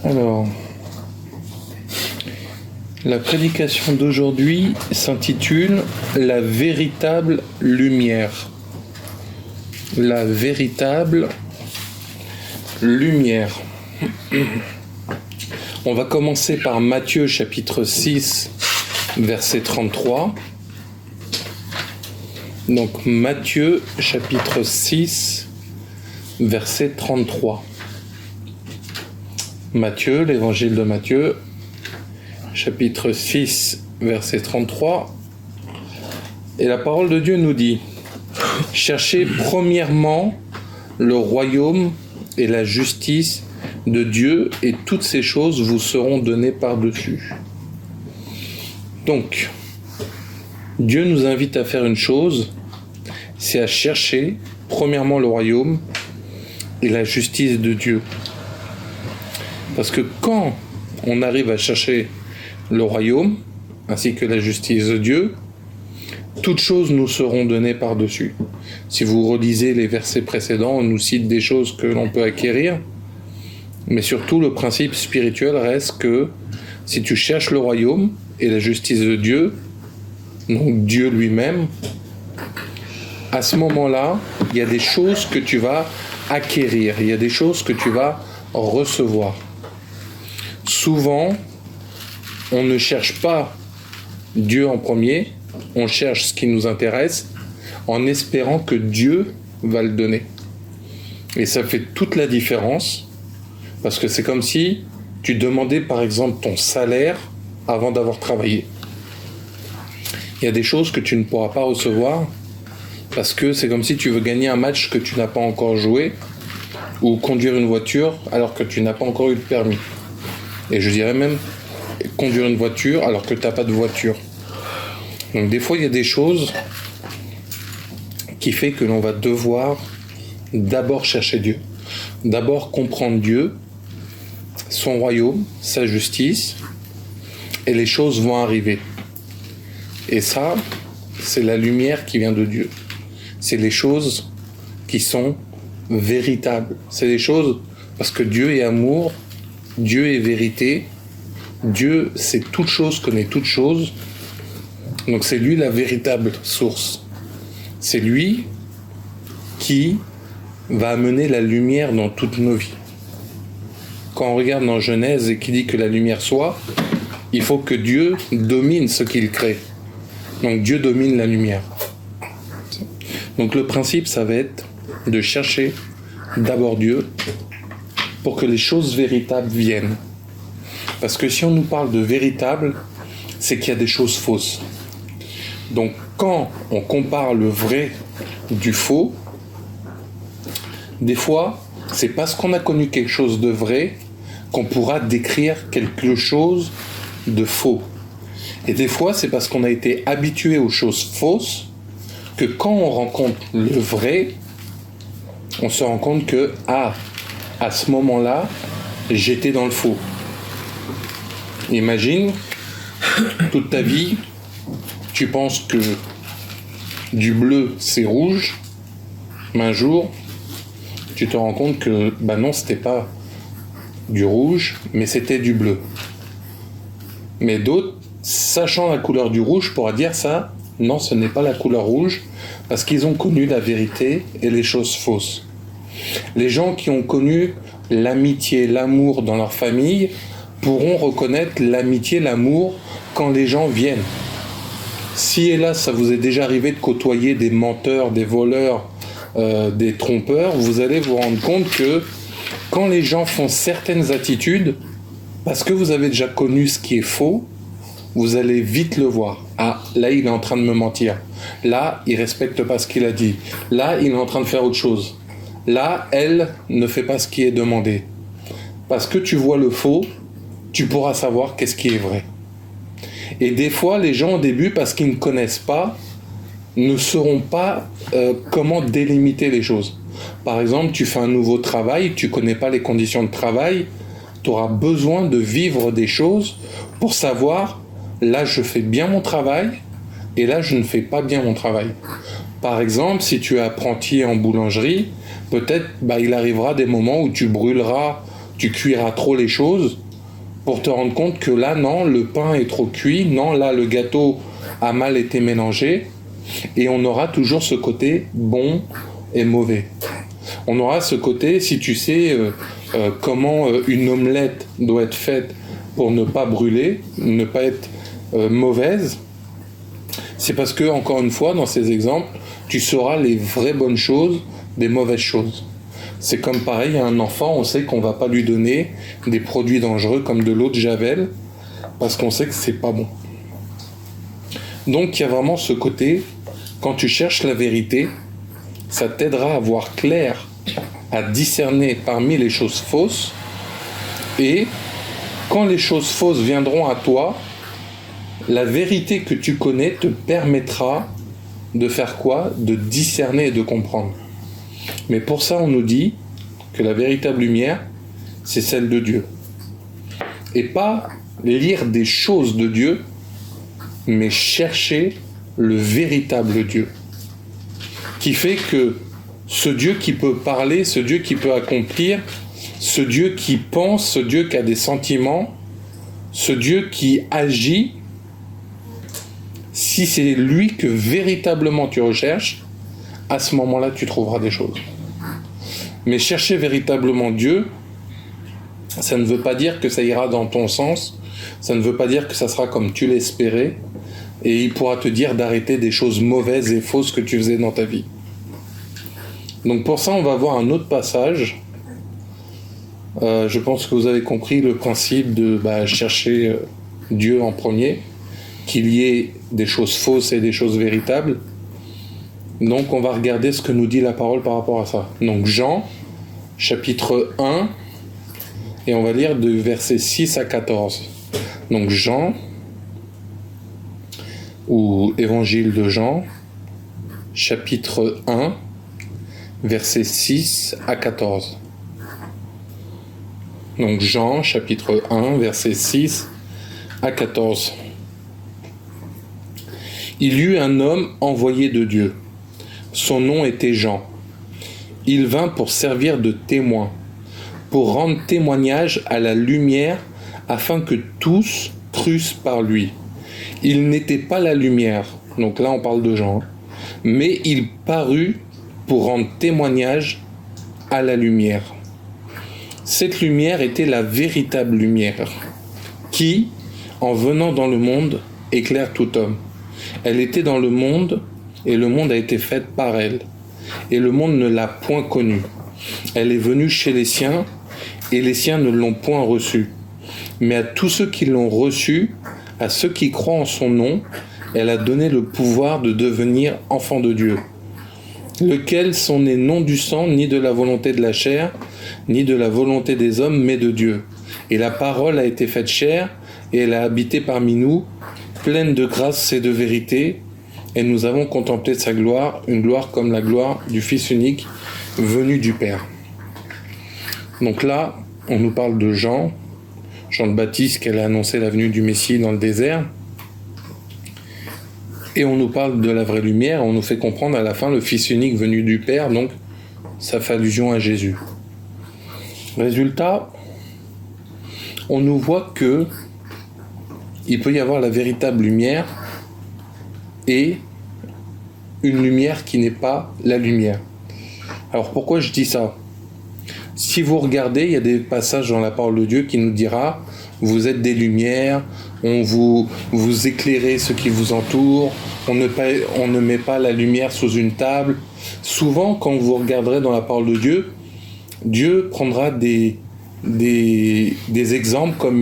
Alors, la prédication d'aujourd'hui s'intitule « La véritable lumière ». La véritable lumière. On va commencer par Matthieu chapitre 6, verset 33. Donc Matthieu chapitre 6, verset 33. Matthieu, l'évangile de Matthieu, chapitre 6, verset 33. Et la parole de Dieu nous dit: cherchez premièrement le royaume et la justice de Dieu, et toutes ces choses vous seront données par-dessus. Donc, Dieu nous invite à faire une chose, c'est à chercher premièrement le royaume et la justice de Dieu. Parce que quand on arrive à chercher le royaume ainsi que la justice de Dieu, toutes choses nous seront données par-dessus. Si vous relisez les versets précédents, on nous cite des choses que l'on peut acquérir, mais surtout le principe spirituel reste que si tu cherches le royaume et la justice de Dieu, donc Dieu lui-même, à ce moment-là, il y a des choses que tu vas acquérir, il y a des choses que tu vas recevoir. Souvent, on ne cherche pas Dieu en premier, on cherche ce qui nous intéresse en espérant que Dieu va le donner. Et ça fait toute la différence, parce que c'est comme si tu demandais par exemple ton salaire avant d'avoir travaillé. Il y a des choses que tu ne pourras pas recevoir parce que c'est comme si tu veux gagner un match que tu n'as pas encore joué ou conduire une voiture alors que tu n'as pas encore eu le permis. Et je dirais même conduire une voiture alors que tu n'as pas de voiture. Donc des fois, il y a des choses qui fait que l'on va devoir d'abord chercher Dieu, d'abord comprendre Dieu, son royaume, sa justice, et les choses vont arriver. Et ça, c'est la lumière qui vient de Dieu. C'est les choses qui sont véritables. C'est les choses parce que Dieu est amour, Dieu est vérité, Dieu c'est toute chose, connaît toute chose. Donc c'est lui la véritable source. C'est lui qui va amener la lumière dans toutes nos vies. Quand on regarde dans Genèse et qu'il dit que la lumière soit, il faut que Dieu domine ce qu'il crée. Donc Dieu domine la lumière. Donc le principe, ça va être de chercher d'abord Dieu pour que les choses véritables viennent. Parce que si on nous parle de véritable, c'est qu'il y a des choses fausses. Donc quand on compare le vrai du faux, des fois, c'est parce qu'on a connu quelque chose de vrai qu'on pourra décrire quelque chose de faux. Et des fois, c'est parce qu'on a été habitué aux choses fausses que quand on rencontre le vrai, on se rend compte que, à ce moment-là, j'étais dans le faux. Imagine, toute ta vie, tu penses que du bleu, c'est rouge, mais un jour, tu te rends compte que, non, c'était pas du rouge, mais c'était du bleu. Mais d'autres, sachant la couleur du rouge, pourra dire ça, non, ce n'est pas la couleur rouge, parce qu'ils ont connu la vérité et les choses fausses. Les gens qui ont connu l'amitié, l'amour dans leur famille, pourront reconnaître l'amitié, l'amour, quand les gens viennent. Si, hélas, ça vous est déjà arrivé de côtoyer des menteurs, des voleurs, des trompeurs, vous allez vous rendre compte que quand les gens font certaines attitudes, parce que vous avez déjà connu ce qui est faux, vous allez vite le voir. Ah, là, il est en train de me mentir. Là, il ne respecte pas ce qu'il a dit. Là, il est en train de faire autre chose. Là, elle ne fait pas ce qui est demandé. Parce que tu vois le faux, tu pourras savoir qu'est-ce qui est vrai. Et des fois, les gens au début, parce qu'ils ne connaissent pas, ne sauront pas comment délimiter les choses. Par exemple, tu fais un nouveau travail, tu ne connais pas les conditions de travail, tu auras besoin de vivre des choses pour savoir, là je fais bien mon travail et là je ne fais pas bien mon travail. Par exemple, si tu es apprenti en boulangerie, peut-être il arrivera des moments où tu brûleras tu cuiras trop les choses pour te rendre compte que là, non, le pain est trop cuit, non, là, le gâteau a mal été mélangé, et on aura toujours ce côté bon et mauvais. On aura ce côté, si tu sais comment une omelette doit être faite pour ne pas brûler, ne pas être mauvaise, c'est parce que, encore une fois, dans ces exemples, tu sauras les vraies bonnes choses des mauvaises choses. C'est comme pareil, à un enfant, on sait qu'on ne va pas lui donner des produits dangereux comme de l'eau de Javel, parce qu'on sait que c'est pas bon. Donc il y a vraiment ce côté, quand tu cherches la vérité, ça t'aidera à voir clair, à discerner parmi les choses fausses, et quand les choses fausses viendront à toi, la vérité que tu connais te permettra de faire quoi? De discerner et de comprendre. Mais pour ça, on nous dit que la véritable lumière, c'est celle de Dieu. Et pas lire des choses de Dieu, mais chercher le véritable Dieu. Qui fait que ce Dieu qui peut parler, ce Dieu qui peut accomplir, ce Dieu qui pense, ce Dieu qui a des sentiments, ce Dieu qui agit, si c'est lui que véritablement tu recherches, à ce moment-là, tu trouveras des choses. Mais chercher véritablement Dieu, ça ne veut pas dire que ça ira dans ton sens, ça ne veut pas dire que ça sera comme tu l'espérais, et il pourra te dire d'arrêter des choses mauvaises et fausses que tu faisais dans ta vie. Donc pour ça, on va voir un autre passage. Je pense que vous avez compris le principe de chercher Dieu en premier, qu'il y ait des choses fausses et des choses véritables. Donc on va regarder ce que nous dit la parole par rapport à ça. Donc Jean, chapitre 1, et on va lire de versets 6 à 14. Donc Jean, ou Évangile de Jean, chapitre 1, versets 6 à 14. Donc Jean, chapitre 1, versets 6 à 14. Il y eut un homme envoyé de Dieu. Son nom était Jean. Il vint pour servir de témoin, pour rendre témoignage à la lumière, afin que tous crussent par lui. Il n'était pas la lumière, donc là on parle de Jean, mais il parut pour rendre témoignage à la lumière. Cette lumière était la véritable lumière, qui, en venant dans le monde, éclaire tout homme. Elle était dans le monde, et le monde a été fait par elle. Et le monde ne l'a point connue. Elle est venue chez les siens, et les siens ne l'ont point reçue. Mais à tous ceux qui l'ont reçue, à ceux qui croient en son nom, elle a donné le pouvoir de devenir enfants de Dieu, lesquels sont nés non du sang, ni de la volonté de la chair, ni de la volonté des hommes, mais de Dieu. Et la parole a été faite chair, et elle a habité parmi nous, pleine de grâce et de vérité, et nous avons contemplé sa gloire, une gloire comme la gloire du Fils unique, venu du Père. Donc là, on nous parle de Jean le Baptiste, qui allait annoncer la venue du Messie dans le désert, et on nous parle de la vraie lumière, on nous fait comprendre à la fin le Fils unique venu du Père, donc ça fait allusion à Jésus. Résultat, on nous voit que il peut y avoir la véritable lumière et une lumière qui n'est pas la lumière. Alors pourquoi je dis ça? Si vous regardez, il y a des passages dans la parole de Dieu qui nous dira « Vous êtes des lumières, vous éclairez ce qui vous entoure, on ne met pas la lumière sous une table. » Souvent, quand vous regarderez dans la parole de Dieu, Dieu prendra des exemples comme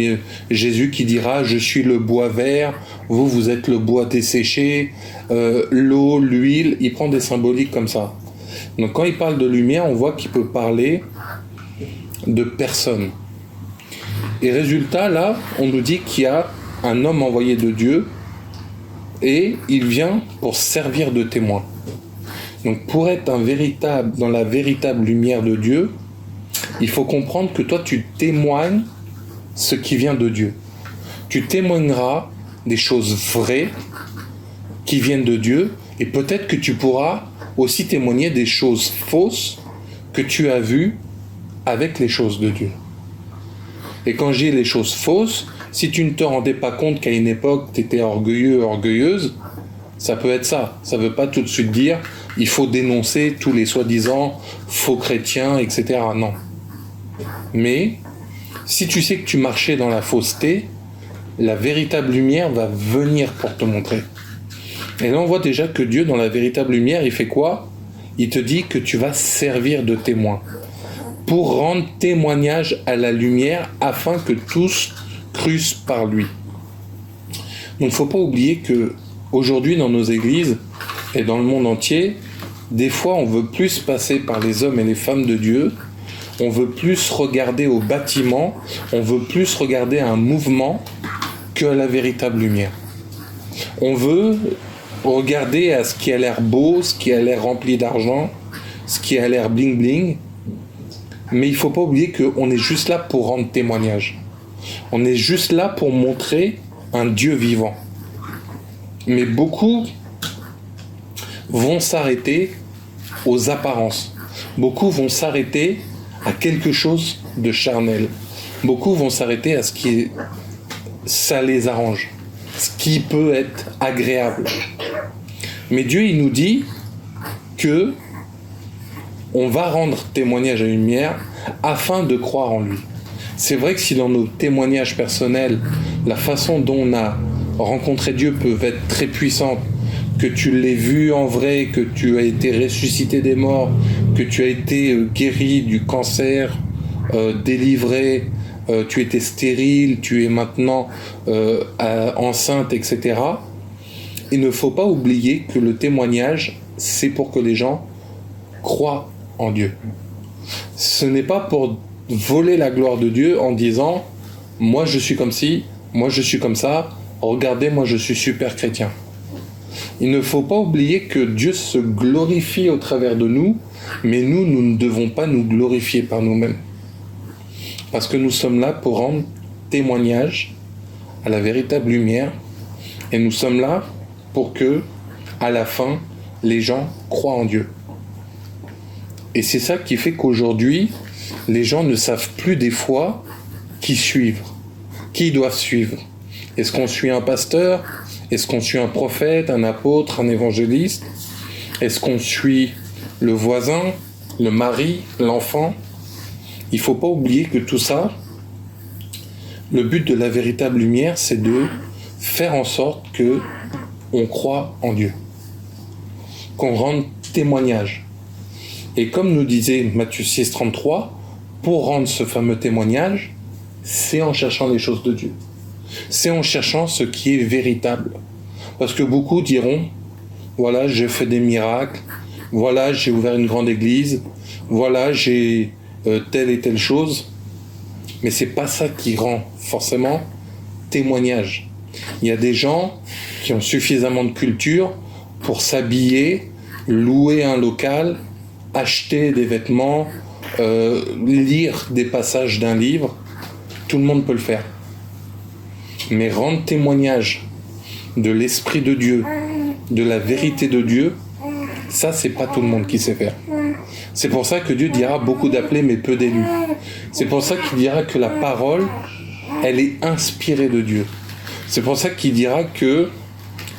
Jésus qui dira « Je suis le bois vert, vous êtes le bois desséché, l'eau, l'huile », il prend des symboliques comme ça. Donc quand il parle de lumière, on voit qu'il peut parler de personnes. Et résultat, là, on nous dit qu'il y a un homme envoyé de Dieu et il vient pour servir de témoin. Donc pour être dans la véritable lumière de Dieu, il faut comprendre que toi, tu témoignes ce qui vient de Dieu. Tu témoigneras des choses vraies qui viennent de Dieu, et peut-être que tu pourras aussi témoigner des choses fausses que tu as vues avec les choses de Dieu. Et quand je dis les choses fausses, si tu ne te rendais pas compte qu'à une époque, tu étais orgueilleux, orgueilleuse, ça peut être ça. Ça ne veut pas tout de suite dire il faut dénoncer tous les soi-disant faux chrétiens, etc. Non. Mais si tu sais que tu marchais dans la fausseté, la véritable lumière va venir pour te montrer. Et là, on voit déjà que Dieu, dans la véritable lumière, il fait quoi ? Il te dit que tu vas servir de témoin pour rendre témoignage à la lumière afin que tous crussent par lui. Donc, il ne faut pas oublier que aujourd'hui, dans nos églises et dans le monde entier, des fois, on veut plus passer par les hommes et les femmes de Dieu, on veut plus regarder au bâtiment, on veut plus regarder à un mouvement que à la véritable lumière. On veut regarder à ce qui a l'air beau, ce qui a l'air rempli d'argent, ce qui a l'air bling bling, mais il ne faut pas oublier qu'on est juste là pour rendre témoignage. On est juste là pour montrer un Dieu vivant. Mais beaucoup vont s'arrêter aux apparences. Beaucoup vont s'arrêter à quelque chose de charnel. Beaucoup vont s'arrêter à ce qui ça les arrange, ce qui peut être agréable. Mais Dieu, il nous dit que on va rendre témoignage à une lumière afin de croire en lui. C'est vrai que si dans nos témoignages personnels, la façon dont on a rencontré Dieu peut être très puissante, que tu l'aies vu en vrai, que tu as été ressuscité des morts, que tu as été guéri du cancer, délivré, tu étais stérile, tu es maintenant enceinte, etc. Il ne faut pas oublier que le témoignage, c'est pour que les gens croient en Dieu. Ce n'est pas pour voler la gloire de Dieu en disant « moi je suis comme ci, moi je suis comme ça, regardez, moi je suis super chrétien ». Il ne faut pas oublier que Dieu se glorifie au travers de nous, mais nous ne devons pas nous glorifier par nous-mêmes. Parce que nous sommes là pour rendre témoignage à la véritable lumière, et nous sommes là pour que, à la fin, les gens croient en Dieu. Et c'est ça qui fait qu'aujourd'hui, les gens ne savent plus des fois qui suivre, qui ils doivent suivre. Est-ce qu'on suit un pasteur ? Est-ce qu'on suit un prophète, un apôtre, un évangéliste ? Est-ce qu'on suit le voisin, le mari, l'enfant ? Il ne faut pas oublier que tout ça, le but de la véritable lumière, c'est de faire en sorte que on croit en Dieu, qu'on rende témoignage. Et comme nous disait Matthieu 6, 33, pour rendre ce fameux témoignage, c'est en cherchant les choses de Dieu. C'est en cherchant ce qui est véritable. Parce que beaucoup diront, voilà, j'ai fait des miracles, voilà, j'ai ouvert une grande église, voilà, j'ai telle et telle chose. Mais c'est pas ça qui rend forcément témoignage. Il y a des gens qui ont suffisamment de culture pour s'habiller, louer un local, acheter des vêtements, lire des passages d'un livre. Tout le monde peut le faire. Mais rendre témoignage de l'Esprit de Dieu, de la vérité de Dieu, ça, c'est pas tout le monde qui sait faire. C'est pour ça que Dieu dira beaucoup d'appelés mais peu d'élus. C'est pour ça qu'il dira que la parole, elle est inspirée de Dieu. C'est pour ça qu'il dira que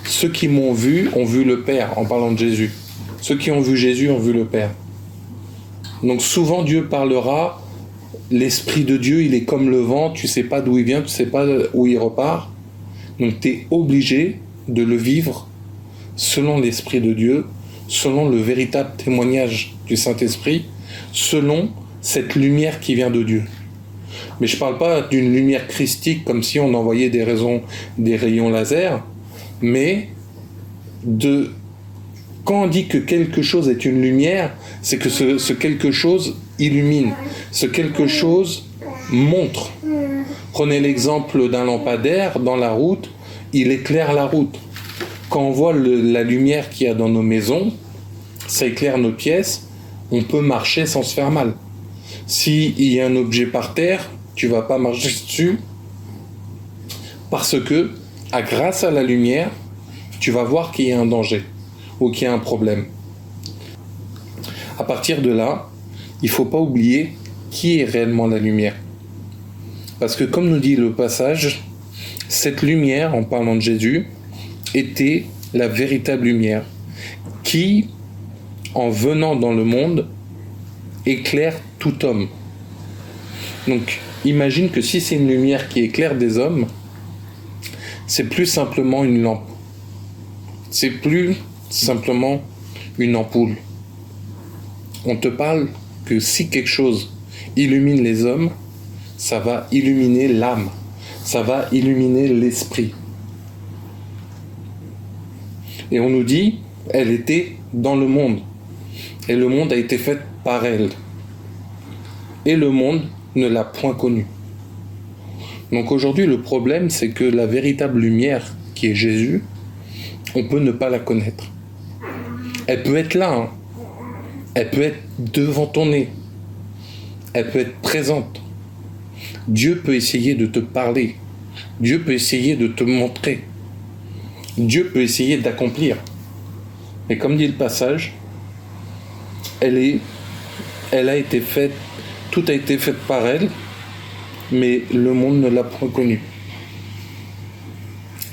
ceux qui m'ont vu ont vu le Père, en parlant de Jésus. Ceux qui ont vu Jésus ont vu le Père. Donc souvent Dieu parlera, l'Esprit de Dieu, il est comme le vent, tu sais pas d'où il vient, tu sais pas où il repart. Donc tu es obligé de le vivre selon l'Esprit de Dieu, selon le véritable témoignage du Saint-Esprit, selon cette lumière qui vient de Dieu. Mais je ne parle pas d'une lumière christique comme si on envoyait des rayons laser, mais quand on dit que quelque chose est une lumière, c'est que ce quelque chose illumine, ce quelque chose montre. Prenez l'exemple d'un lampadaire dans la route, il éclaire la route. Quand on voit la lumière qu'il y a dans nos maisons, ça éclaire nos pièces, on peut marcher sans se faire mal. S'il y a un objet par terre, tu ne vas pas marcher dessus parce que, grâce à la lumière, tu vas voir qu'il y a un danger ou qu'il y a un problème. À partir de là, il ne faut pas oublier qui est réellement la lumière. Parce que comme nous dit le passage, cette lumière, en parlant de Jésus, était la véritable lumière qui, en venant dans le monde, éclaire tout homme. Donc, imagine que si c'est une lumière qui éclaire des hommes, c'est plus simplement une lampe. C'est plus simplement une ampoule. On te parle que si quelque chose illumine les hommes, ça va illuminer l'âme, ça va illuminer l'esprit. Et on nous dit, elle était dans le monde, et le monde a été fait par elle. Et le monde ne l'a point connue. Donc aujourd'hui, le problème, c'est que la véritable lumière, qui est Jésus, on peut ne pas la connaître. Elle peut être là, hein. Elle peut être devant ton nez, elle peut être présente. Dieu peut essayer de te parler, Dieu peut essayer de te montrer, Dieu peut essayer d'accomplir. Mais comme dit le passage, elle a été faite, tout a été fait par elle, mais le monde ne l'a point connue.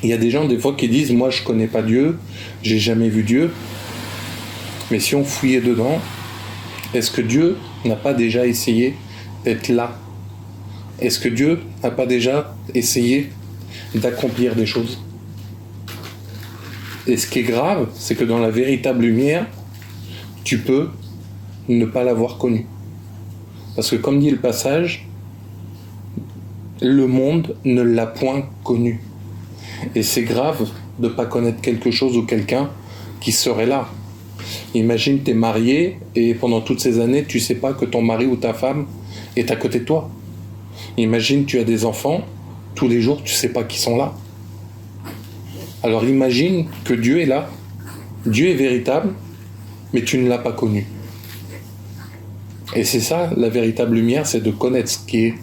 Il y a des gens des fois qui disent, moi je connais pas Dieu, j'ai jamais vu Dieu. Mais si on fouillait dedans, est-ce que Dieu n'a pas déjà essayé d'être là? Est-ce que Dieu n'a pas déjà essayé d'accomplir des choses? Et ce qui est grave, c'est que dans la véritable lumière, tu peux ne pas l'avoir connu. Parce que comme dit le passage, le monde ne l'a point connu. Et c'est grave de ne pas connaître quelque chose ou quelqu'un qui serait là. Imagine, tu es marié et pendant toutes ces années, tu ne sais pas que ton mari ou ta femme est à côté de toi. Imagine, tu as des enfants, tous les jours, tu ne sais pas qu'ils sont là. Alors imagine que Dieu est là, Dieu est véritable, mais tu ne l'as pas connu. Et c'est ça, la véritable lumière, c'est de connaître ce qui est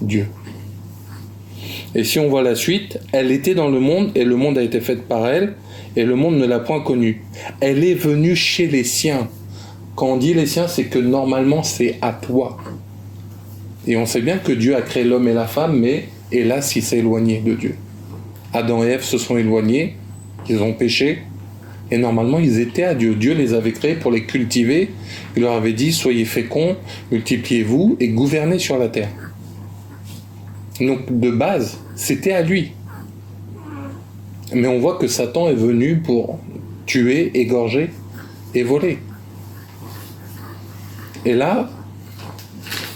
Dieu. Et si on voit la suite, elle était dans le monde et le monde a été fait par elle et le monde ne l'a point connue. Elle est venue chez les siens. Quand on dit les siens, c'est que normalement c'est à toi. Et on sait bien que Dieu a créé l'homme et la femme, mais hélas, il s'est éloigné de Dieu. Adam et Ève se sont éloignés, ils ont péché, et normalement ils étaient à Dieu. Dieu les avait créés pour les cultiver. Il leur avait dit, soyez féconds, multipliez-vous et gouvernez sur la terre. Donc de base, c'était à lui. Mais on voit que Satan est venu pour tuer, égorger et voler. Et là,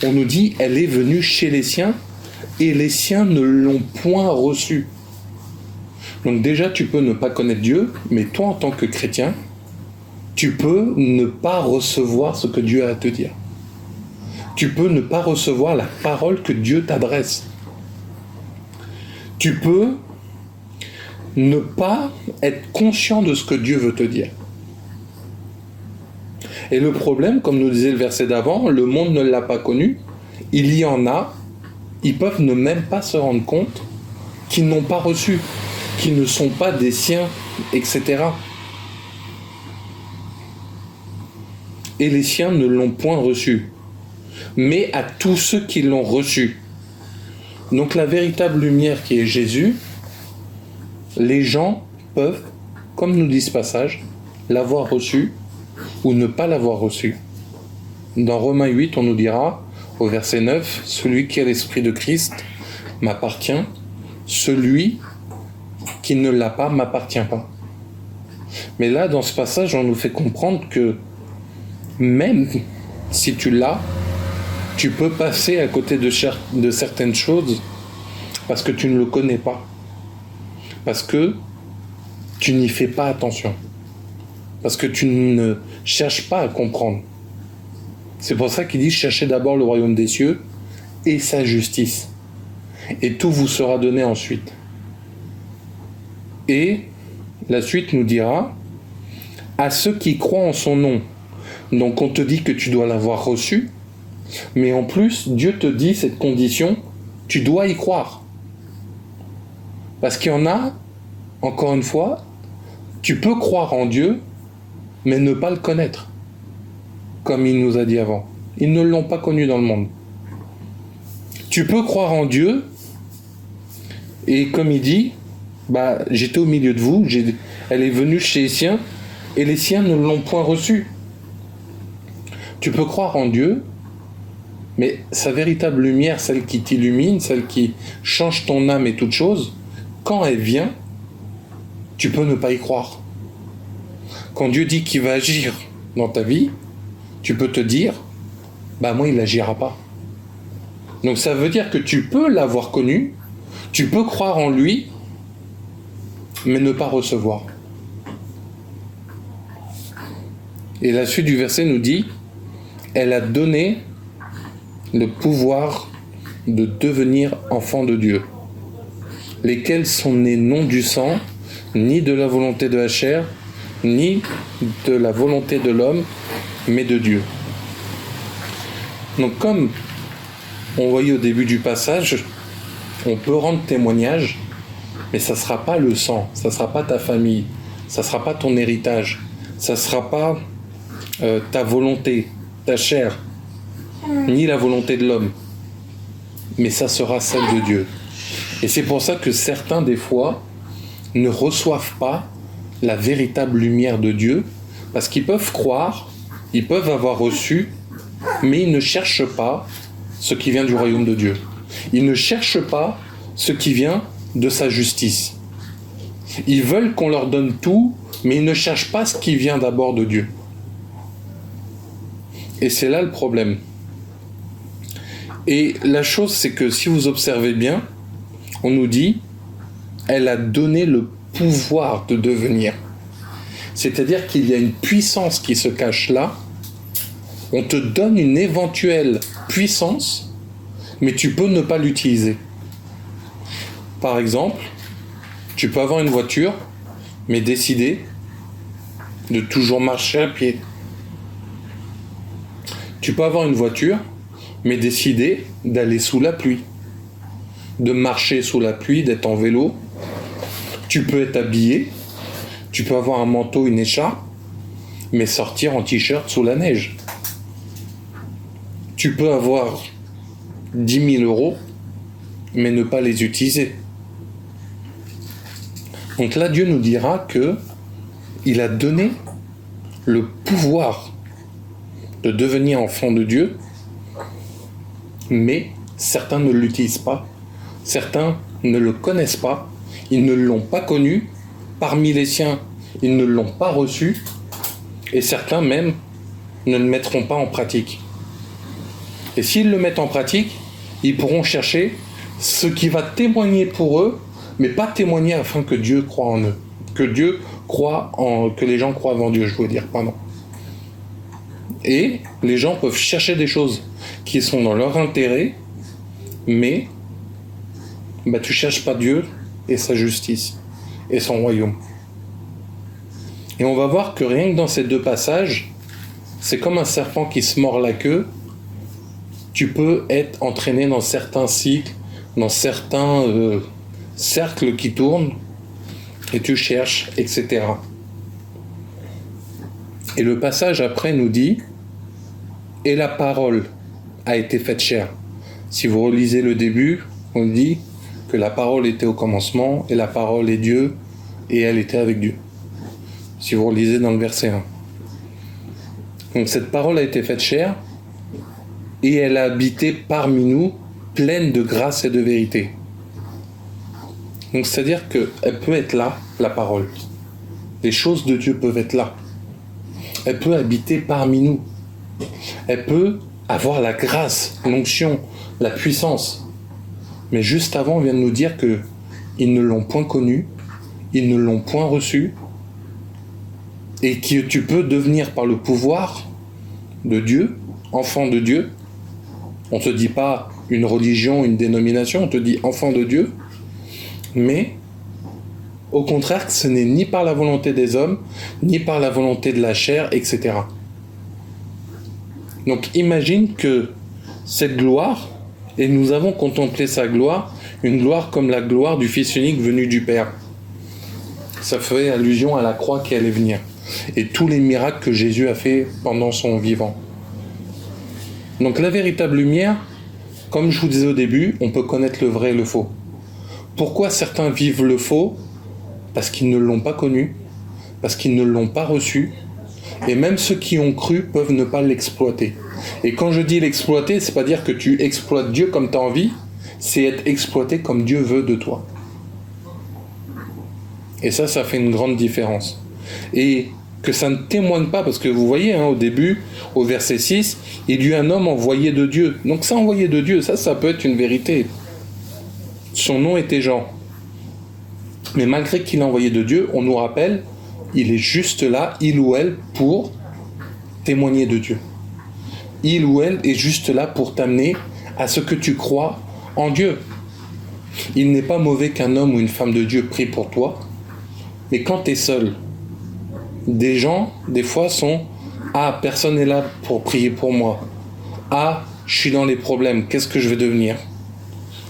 on nous dit, elle est venue chez les siens et les siens ne l'ont point reçue. Donc déjà, tu peux ne pas connaître Dieu, mais toi, en tant que chrétien, tu peux ne pas recevoir ce que Dieu a à te dire. Tu peux ne pas recevoir la parole que Dieu t'adresse. Tu peux ne pas être conscient de ce que Dieu veut te dire. Et le problème, comme nous disait le verset d'avant, le monde ne l'a pas connu, il y en a, ils peuvent ne même pas se rendre compte qu'ils n'ont pas reçu, qu'ils ne sont pas des siens, etc. Et les siens ne l'ont point reçu, mais à tous ceux qui l'ont reçu. Donc la véritable lumière qui est Jésus, les gens peuvent, comme nous dit ce passage, l'avoir reçu ou ne pas l'avoir reçu. Dans Romains 8, on nous dira, au verset 9, « Celui qui a l'esprit de Christ m'appartient, celui qui ne l'a pas m'appartient pas. » Mais là, dans ce passage, on nous fait comprendre que même si tu l'as, tu peux passer à côté de certaines choses parce que tu ne le connais pas. Parce que tu n'y fais pas attention. Parce que tu ne cherches pas à comprendre. C'est pour ça qu'il dit « Cherchez d'abord le royaume des cieux et sa justice. Et tout vous sera donné ensuite. » Et la suite nous dira « À ceux qui croient en son nom. » Donc on te dit que tu dois l'avoir reçu, mais en plus, Dieu te dit cette condition, tu dois y croire. Parce qu'il y en a, encore une fois, tu peux croire en Dieu, mais ne pas le connaître. Comme il nous a dit avant. Ils ne l'ont pas connu dans le monde. Tu peux croire en Dieu, Et comme il dit, j'étais au milieu de vous, elle est venue chez les siens, et les siens ne l'ont point reçue. Tu peux croire en Dieu, mais sa véritable lumière, celle qui t'illumine, celle qui change ton âme et toute chose, quand elle vient, tu peux ne pas y croire. Quand Dieu dit qu'il va agir dans ta vie, tu peux te dire, moi il n'agira pas. Donc ça veut dire que tu peux l'avoir connu, tu peux croire en lui, mais ne pas recevoir. Et la suite du verset nous dit, elle a donné le pouvoir de devenir enfants de Dieu, lesquels sont nés non du sang, ni de la volonté de la chair, ni de la volonté de l'homme, mais de Dieu. Donc comme on voyait au début du passage, on peut rendre témoignage, mais ça ne sera pas le sang, ça ne sera pas ta famille, ça ne sera pas ton héritage, ça ne sera pas ta volonté, ta chair, ni la volonté de l'homme, mais ça sera celle de Dieu. Et c'est pour ça que certains, des fois, ne reçoivent pas la véritable lumière de Dieu, parce qu'ils peuvent croire, ils peuvent avoir reçu, mais ils ne cherchent pas ce qui vient du royaume de Dieu. Ils ne cherchent pas ce qui vient de sa justice. Ils veulent qu'on leur donne tout, mais ils ne cherchent pas ce qui vient d'abord de Dieu. Et c'est là le problème. Et la chose, c'est que si vous observez bien, on nous dit, elle a donné le pouvoir de devenir. C'est-à-dire qu'il y a une puissance qui se cache là. On te donne une éventuelle puissance, mais tu peux ne pas l'utiliser. Par exemple, tu peux avoir une voiture, mais décider de toujours marcher à pied. Tu peux avoir une voiture, mais décider d'aller sous la pluie, de marcher sous la pluie, d'être en vélo. Tu peux être habillé, tu peux avoir un manteau, une écharpe, mais sortir en t-shirt sous la neige. Tu peux avoir 10 000 euros, mais ne pas les utiliser. Donc là, Dieu nous dira que il a donné le pouvoir de devenir enfant de Dieu, mais certains ne l'utilisent pas, certains ne le connaissent pas, ils ne l'ont pas connu, parmi les siens, ils ne l'ont pas reçu, et certains même ne le mettront pas en pratique. Et s'ils le mettent en pratique, ils pourront chercher ce qui va témoigner pour eux, mais pas témoigner afin que Dieu croie en eux, que les gens croient en Dieu, je veux dire, pardon. Et les gens peuvent chercher des choses qui sont dans leur intérêt, mais tu cherches pas Dieu et sa justice et son royaume. Et on va voir que rien que dans ces deux passages, c'est comme un serpent qui se mord la queue. Tu peux être entraîné dans certains cycles, dans certains cercles qui tournent, et tu cherches, etc. Et le passage après nous dit « Et la parole a été faite chair ». Si vous relisez le début, on dit que la parole était au commencement, et la parole est Dieu, et elle était avec Dieu. Si vous relisez dans le verset 1. Donc cette parole a été faite chair, et elle a habité parmi nous, pleine de grâce et de vérité. Donc c'est-à-dire qu'elle peut être là, la parole. Les choses de Dieu peuvent être là. Elle peut habiter parmi nous. Elle peut avoir la grâce, l'onction, la puissance. Mais juste avant, on vient de nous dire qu'ils ne l'ont point connue, ils ne l'ont point reçue, et que tu peux devenir par le pouvoir de Dieu, enfant de Dieu. On ne te dit pas une religion, une dénomination, on te dit enfant de Dieu, mais au contraire, ce n'est ni par la volonté des hommes, ni par la volonté de la chair, etc. Donc imagine que cette gloire, et nous avons contemplé sa gloire, une gloire comme la gloire du Fils unique venu du Père. Ça fait allusion à la croix qui allait venir, et tous les miracles que Jésus a fait pendant son vivant. Donc la véritable lumière, comme je vous disais au début, on peut connaître le vrai et le faux. Pourquoi certains vivent le faux? Parce qu'ils ne l'ont pas connu, parce qu'ils ne l'ont pas reçu. Et même ceux qui ont cru peuvent ne pas l'exploiter. Et quand je dis l'exploiter, c'est pas dire que tu exploites Dieu comme tu as envie, c'est être exploité comme Dieu veut de toi. Et ça fait une grande différence. Et que ça ne témoigne pas, parce que vous voyez, au début, au verset 6, il y eut un homme envoyé de Dieu. Donc ça, envoyé de Dieu, ça peut être une vérité. Son nom était Jean. Mais malgré qu'il est envoyé de Dieu, on nous rappelle, il est juste là, il ou elle, pour témoigner de Dieu. Il ou elle est juste là pour t'amener à ce que tu crois en Dieu. Il n'est pas mauvais qu'un homme ou une femme de Dieu prie pour toi, mais quand tu es seul, des gens, des fois, sont « Ah, personne n'est là pour prier pour moi. Ah, je suis dans les problèmes, qu'est-ce que je vais devenir ?»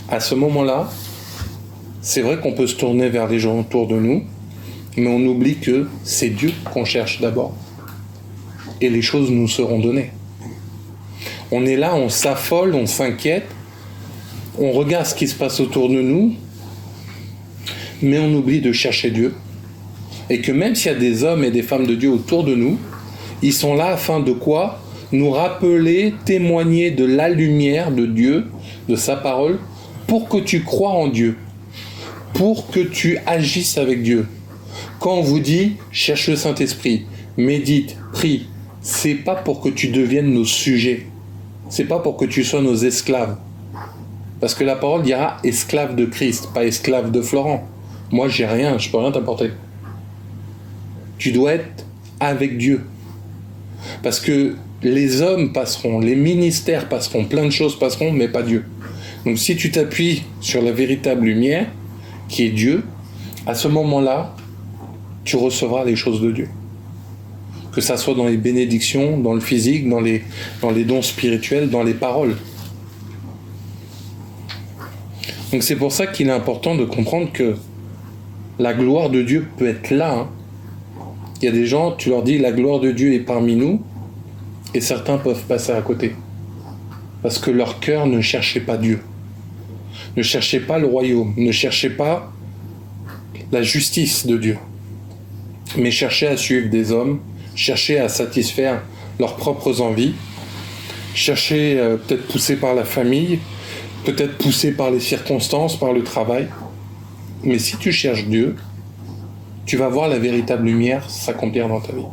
À ce moment-là, c'est vrai qu'on peut se tourner vers les gens autour de nous, mais on oublie que c'est Dieu qu'on cherche d'abord. Et les choses nous seront données. On est là, on s'affole, on s'inquiète, on regarde ce qui se passe autour de nous, mais on oublie de chercher Dieu. Et que même s'il y a des hommes et des femmes de Dieu autour de nous, ils sont là afin de quoi? Nous rappeler, témoigner de la lumière de Dieu, de sa parole, pour que tu crois en Dieu, pour que tu agisses avec Dieu. Quand on vous dit, cherche le Saint-Esprit, médite, prie, c'est pas pour que tu deviennes nos sujets, c'est pas pour que tu sois nos esclaves. Parce que la parole dira esclave de Christ, pas esclave de Florent. Moi, j'ai rien, je peux rien t'apporter. Tu dois être avec Dieu. Parce que les hommes passeront, les ministères passeront, plein de choses passeront, mais pas Dieu. Donc si tu t'appuies sur la véritable lumière, qui est Dieu, à ce moment-là, tu recevras les choses de Dieu. Que ça soit dans les bénédictions, dans le physique, dans les dons spirituels, dans les paroles. Donc c'est pour ça qu'il est important de comprendre que la gloire de Dieu peut être là. Il y a des gens, tu leur dis la gloire de Dieu est parmi nous, et certains peuvent passer à côté. Parce que leur cœur ne cherchait pas Dieu. Ne cherchait pas le royaume, ne cherchait pas la justice de Dieu. Mais cherchait à suivre des hommes, cherchait à satisfaire leurs propres envies, cherchait peut-être poussé par la famille, peut-être poussé par les circonstances, par le travail. Mais si tu cherches Dieu, tu vas voir la véritable lumière s'accomplir dans ta vie.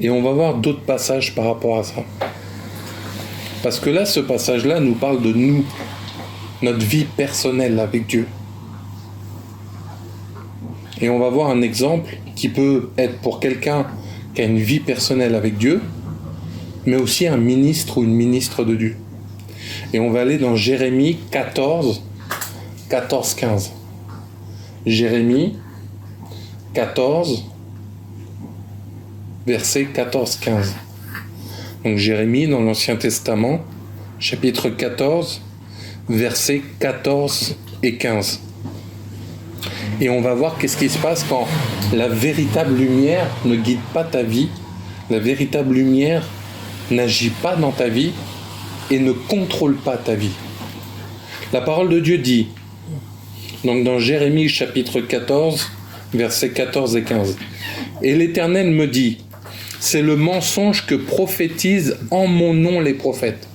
Et on va voir d'autres passages par rapport à ça. Parce que là, ce passage-là nous parle de nous, notre vie personnelle avec Dieu. Et on va voir un exemple qui peut être pour quelqu'un qui a une vie personnelle avec Dieu, mais aussi un ministre ou une ministre de Dieu. Et on va aller dans Jérémie 14, 15. Jérémie 14, verset 14-15. Donc Jérémie dans l'Ancien Testament, chapitre 14, versets 14 et 15. Et on va voir qu'est-ce qui se passe quand la véritable lumière ne guide pas ta vie, la véritable lumière n'agit pas dans ta vie et ne contrôle pas ta vie. La parole de Dieu dit, donc dans Jérémie chapitre 14, versets 14 et 15, « Et l'Éternel me dit, c'est le mensonge que prophétisent en mon nom les prophètes. »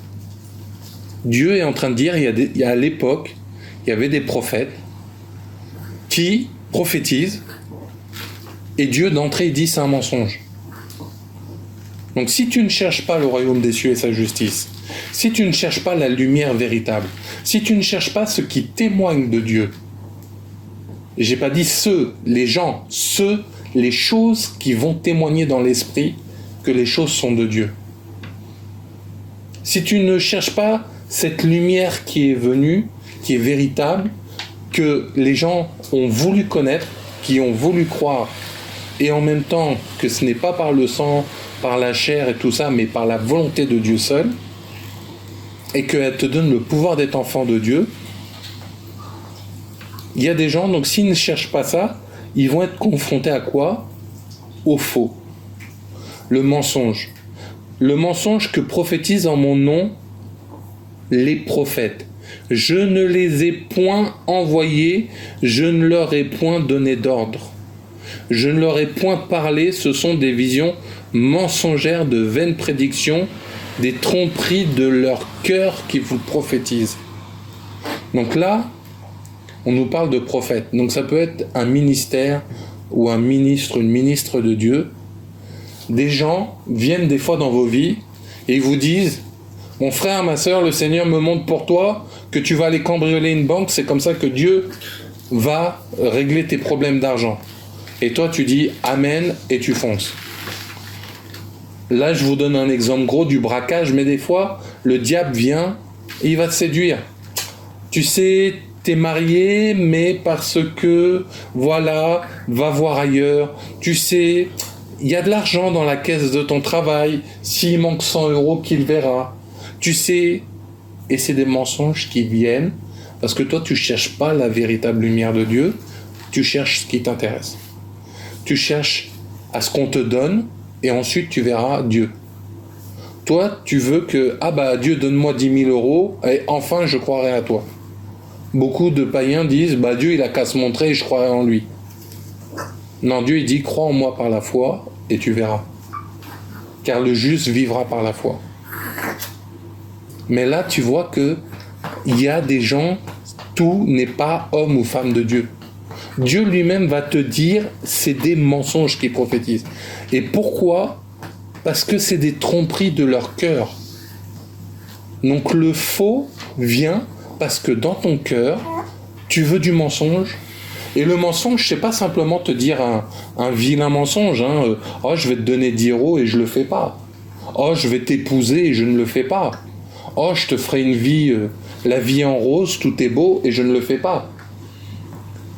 Dieu est en train de dire, à l'époque, il y avait des prophètes qui prophétisent, et Dieu d'entrée dit c'est un mensonge. Donc si tu ne cherches pas le royaume des cieux et sa justice, si tu ne cherches pas la lumière véritable, si tu ne cherches pas ce qui témoigne de Dieu, et j'ai pas dit les gens, les choses qui vont témoigner dans l'esprit que les choses sont de Dieu. Si tu ne cherches pas cette lumière qui est venue, qui est véritable, que les gens ont voulu connaître, qui ont voulu croire, et en même temps que ce n'est pas par le sang, par la chair et tout ça, mais par la volonté de Dieu seul, et qu'elle te donne le pouvoir d'être enfant de Dieu, il y a des gens, donc s'ils ne cherchent pas ça, ils vont être confrontés à quoi? Au faux. Le mensonge. Le mensonge que prophétisent en mon nom les prophètes. Je ne les ai point envoyés, je ne leur ai point donné d'ordre. Je ne leur ai point parlé, ce sont des visions mensongères de vaines prédictions, des tromperies de leur cœur qui vous prophétisent. Donc là, on nous parle de prophète. Donc ça peut être un ministère ou un ministre, une ministre de Dieu. Des gens viennent des fois dans vos vies et ils vous disent « Mon frère, ma sœur, le Seigneur me montre pour toi que tu vas aller cambrioler une banque, c'est comme ça que Dieu va régler tes problèmes d'argent. » Et toi, tu dis « Amen » et tu fonces. Là, je vous donne un exemple gros du braquage, mais des fois, le diable vient et il va te séduire. Tu sais, t'es marié, mais parce que, voilà, va voir ailleurs. Tu sais, il y a de l'argent dans la caisse de ton travail. S'il manque 100 €, qu'il verra. Tu sais, et c'est des mensonges qui viennent, parce que toi, tu cherches pas la véritable lumière de Dieu, tu cherches ce qui t'intéresse. Tu cherches à ce qu'on te donne, et ensuite tu verras Dieu. Toi, tu veux que, Dieu, donne-moi 10 000 €, et enfin je croirai à toi. Beaucoup de païens disent, Dieu, il a qu'à se montrer et je croirai en lui. Non, Dieu, il dit, crois en moi par la foi, et tu verras. Car le juste vivra par la foi. Mais là, tu vois que il y a des gens, tout n'est pas homme ou femme de Dieu. Dieu lui-même va te dire, c'est des mensonges qui prophétisent. Et pourquoi ? Parce que c'est des tromperies de leur cœur. Donc le faux vient parce que dans ton cœur, tu veux du mensonge. Et le mensonge, c'est pas simplement te dire un vilain mensonge. Oh, je vais te donner 10 € et je le fais pas. Oh, je vais t'épouser et je ne le fais pas. Oh, je te ferai une vie, la vie en rose, tout est beau et je ne le fais pas.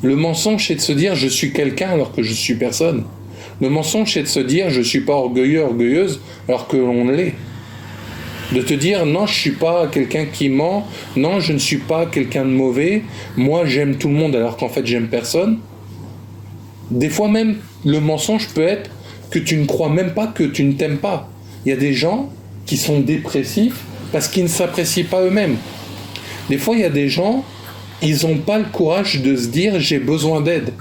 Le mensonge, c'est de se dire je suis quelqu'un alors que je suis personne. Le mensonge, c'est de se dire je suis pas orgueilleux, orgueilleuse alors que l'on l'est. De te dire non, je suis pas quelqu'un qui ment, non, je ne suis pas quelqu'un de mauvais, moi j'aime tout le monde alors qu'en fait j'aime personne. Des fois même, le mensonge peut être que tu ne crois même pas que tu ne t'aimes pas. Il y a des gens qui sont dépressifs parce qu'ils ne s'apprécient pas eux-mêmes. Des fois, il y a des gens, ils n'ont pas le courage de se dire j'ai besoin d'aide.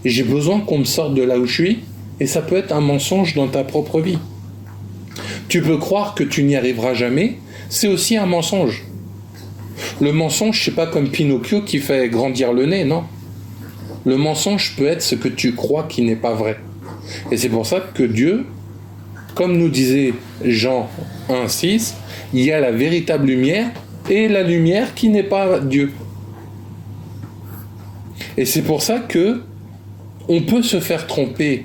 Et j'ai besoin qu'on me sorte de là où je suis. Et ça peut être un mensonge dans ta propre vie. Tu peux croire que tu n'y arriveras jamais, c'est aussi un mensonge. Le mensonge, c'est pas comme Pinocchio qui fait grandir le nez, non. Le mensonge peut être ce que tu crois qui n'est pas vrai. Et c'est pour ça que Dieu, comme nous disait Jean 1,6, il y a la véritable lumière et la lumière qui n'est pas Dieu. Et c'est pour ça que on peut se faire tromper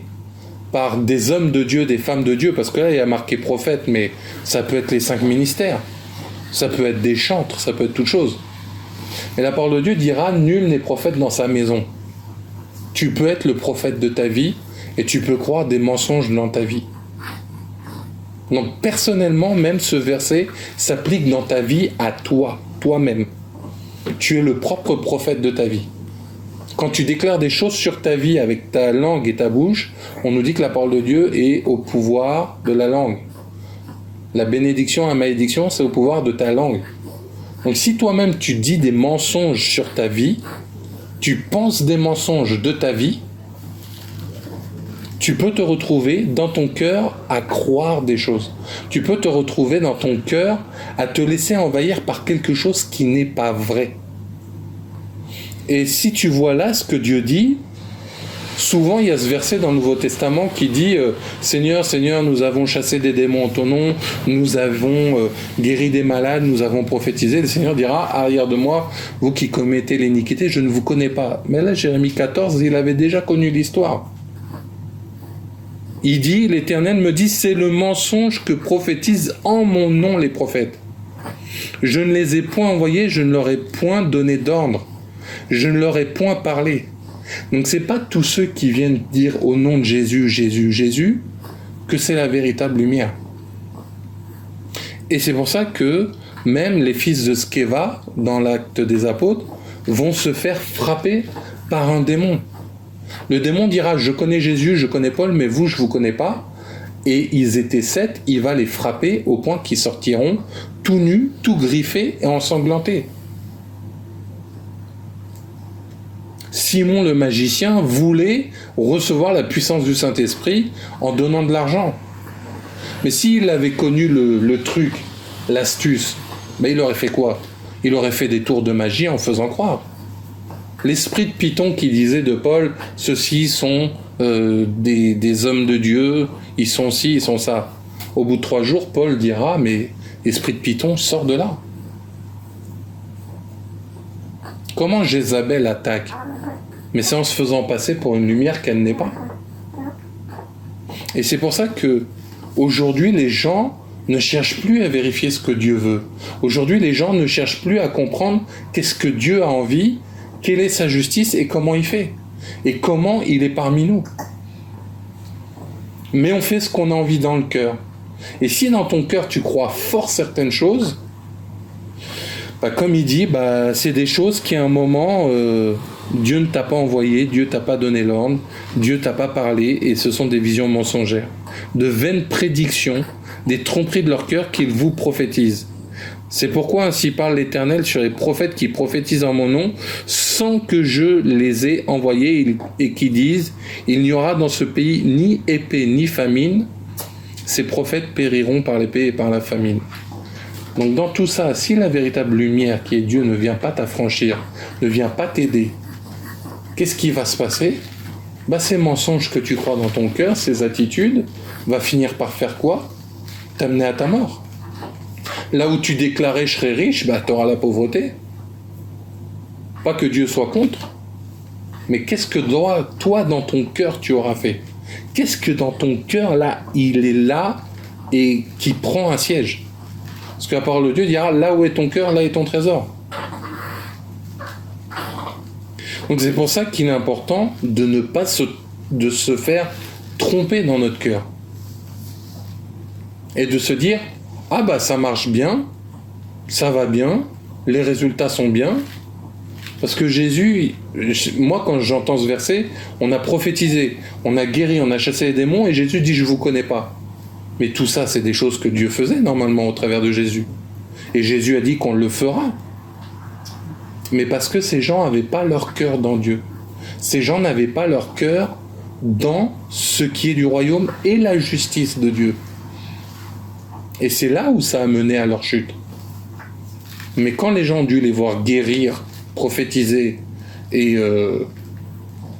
par des hommes de Dieu, des femmes de Dieu, parce que là il y a marqué prophète, mais ça peut être les 5 ministères, ça peut être des chantres, ça peut être toute chose. Et la parole de Dieu dira, nul n'est prophète dans sa maison. Tu peux être le prophète de ta vie et tu peux croire des mensonges dans ta vie. Donc personnellement, même ce verset s'applique dans ta vie à toi, toi-même. Tu es le propre prophète de ta vie. Quand tu déclares des choses sur ta vie avec ta langue et ta bouche, on nous dit que la parole de Dieu est au pouvoir de la langue. La bénédiction et la malédiction, c'est au pouvoir de ta langue. Donc si toi-même tu dis des mensonges sur ta vie, tu penses des mensonges de ta vie, tu peux te retrouver dans ton cœur à croire des choses. Tu peux te retrouver dans ton cœur à te laisser envahir par quelque chose qui n'est pas vrai. Et si tu vois là ce que Dieu dit, souvent il y a ce verset dans le Nouveau Testament qui dit Seigneur, Seigneur, nous avons chassé des démons en ton nom, nous avons guéri des malades, nous avons prophétisé. Le Seigneur dira, arrière de moi, vous qui commettez l'iniquité, je ne vous connais pas. Mais là, Jérémie 14, il avait déjà connu l'histoire. Il dit, l'Éternel me dit, c'est le mensonge que prophétisent en mon nom les prophètes. Je ne les ai point envoyés, je ne leur ai point donné d'ordre. Je ne leur ai point parlé. Donc c'est pas tous ceux qui viennent dire au nom de Jésus, Jésus, Jésus, que c'est la véritable lumière. Et c'est pour ça que même les fils de Sceva, dans l'Acte des Apôtres, vont se faire frapper par un démon. Le démon dira, je connais Jésus, je connais Paul, mais vous, je vous connais pas. Et ils étaient 7, il va les frapper au point qu'ils sortiront tout nus, tout griffés et ensanglantés. Simon le magicien voulait recevoir la puissance du Saint-Esprit en donnant de l'argent. Mais s'il avait connu le truc, l'astuce, ben il aurait fait quoi? Il aurait fait des tours de magie en faisant croire. L'esprit de Python qui disait de Paul, ceux-ci sont des hommes de Dieu, ils sont ci, ils sont ça. Au bout de 3 jours, Paul dira, mais l'esprit de Python sort de là. Comment Jézabel attaque? Mais c'est en se faisant passer pour une lumière qu'elle n'est pas. Et c'est pour ça que aujourd'hui, les gens ne cherchent plus à vérifier ce que Dieu veut. Aujourd'hui, les gens ne cherchent plus à comprendre qu'est-ce que Dieu a envie, quelle est sa justice et comment il fait. Et comment il est parmi nous. Mais on fait ce qu'on a envie dans le cœur. Et si dans ton cœur tu crois fort certaines choses, bah comme il dit, bah c'est des choses qui à un moment, Dieu ne t'a pas envoyé, Dieu t'a pas donné l'ordre, Dieu t'a pas parlé, et ce sont des visions mensongères. De vaines prédictions, des tromperies de leur cœur qu'ils vous prophétisent. C'est pourquoi ainsi parle l'Éternel sur les prophètes qui prophétisent en mon nom, sans que je les ai envoyés, et qui disent, il n'y aura dans ce pays ni épée ni famine, ces prophètes périront par l'épée et par la famine. Donc dans tout ça, si la véritable lumière qui est Dieu ne vient pas t'affranchir, ne vient pas t'aider, qu'est-ce qui va se passer? Bah, ces mensonges que tu crois dans ton cœur, ces attitudes, va finir par faire quoi? T'amener à ta mort. Là où tu déclarais je serai riche, bah, tu auras la pauvreté. Pas que Dieu soit contre, mais qu'est-ce que toi dans ton cœur tu auras fait? Qu'est-ce que dans ton cœur là, il est là et qui prend un siège? Parce que la parole de Dieu dira, là où est ton cœur, là est ton trésor. Donc c'est pour ça qu'il est important de ne pas se faire tromper dans notre cœur. Et de se dire, ah bah ça marche bien, ça va bien, les résultats sont bien. Parce que Jésus, moi quand j'entends ce verset, on a prophétisé, on a guéri, on a chassé les démons, et Jésus dit, je ne vous connais pas. Mais tout ça, c'est des choses que Dieu faisait normalement au travers de Jésus. Et Jésus a dit qu'on le fera. Mais parce que ces gens n'avaient pas leur cœur dans Dieu. Ces gens n'avaient pas leur cœur dans ce qui est du royaume et la justice de Dieu. Et c'est là où ça a mené à leur chute. Mais quand les gens ont dû les voir guérir, prophétiser, et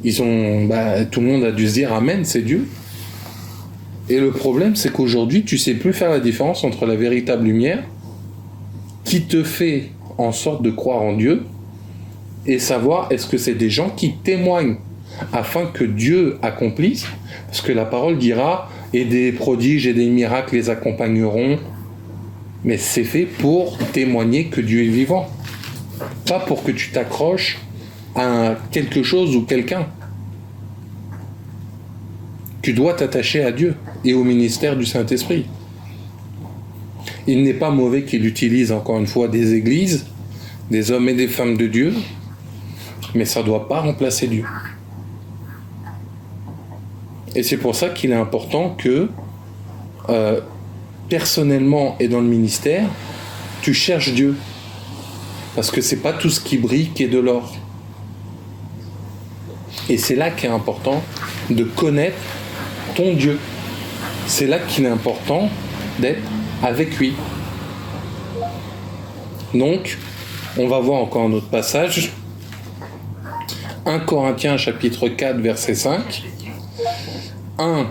tout le monde a dû se dire Amen, c'est Dieu. Et le problème, c'est qu'aujourd'hui, tu ne sais plus faire la différence entre la véritable lumière qui te fait en sorte de croire en Dieu et savoir est-ce que c'est des gens qui témoignent afin que Dieu accomplisse, parce que la parole dira et des prodiges et des miracles les accompagneront, mais c'est fait pour témoigner que Dieu est vivant, pas pour que tu t'accroches à quelque chose ou quelqu'un. Tu dois t'attacher à Dieu et au ministère du Saint-Esprit. Il n'est pas mauvais qu'il utilise encore une fois des églises, des hommes et des femmes de Dieu, mais ça ne doit pas remplacer Dieu. Et c'est pour ça qu'il est important que, personnellement et dans le ministère, tu cherches Dieu. Parce que ce n'est pas tout ce qui brille qui est de l'or. Et c'est là qu'il est important de connaître ton Dieu. C'est là qu'il est important d'être avec lui. Donc, on va voir encore un autre passage. 1 Corinthiens chapitre 4 verset 5. 1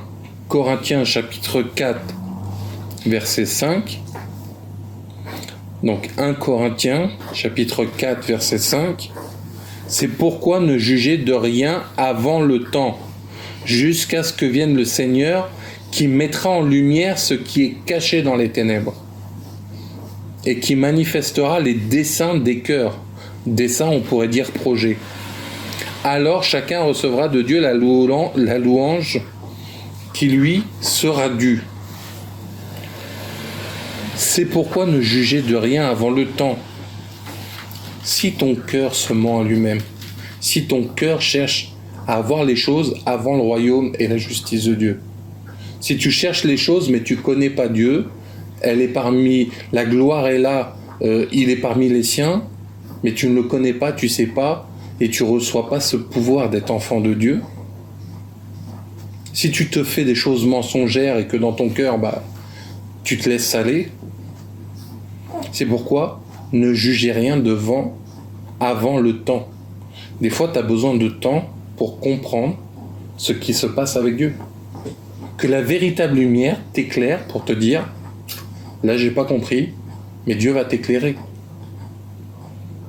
Corinthiens chapitre 4 verset 5. Donc 1 Corinthiens chapitre 4 verset 5. C'est pourquoi ne jugez de rien avant le temps, jusqu'à ce que vienne le Seigneur qui mettra en lumière ce qui est caché dans les ténèbres et qui manifestera les desseins des cœurs. Desseins, on pourrait dire projet. Alors chacun recevra de Dieu la louange qui lui sera due. C'est pourquoi ne jugez de rien avant le temps. Si ton cœur se ment à lui-même, si ton cœur cherche à avoir les choses avant le royaume et la justice de Dieu, si tu cherches les choses mais tu ne connais pas Dieu, la gloire est là, il est parmi les siens, mais tu ne le connais pas, tu ne sais pas, et tu ne reçois pas ce pouvoir d'être enfant de Dieu, si tu te fais des choses mensongères et que dans ton cœur, tu te laisses aller, c'est pourquoi ne jugez rien avant le temps. Des fois, tu as besoin de temps pour comprendre ce qui se passe avec Dieu. Que la véritable lumière t'éclaire pour te dire, là, j'ai pas compris, mais Dieu va t'éclairer.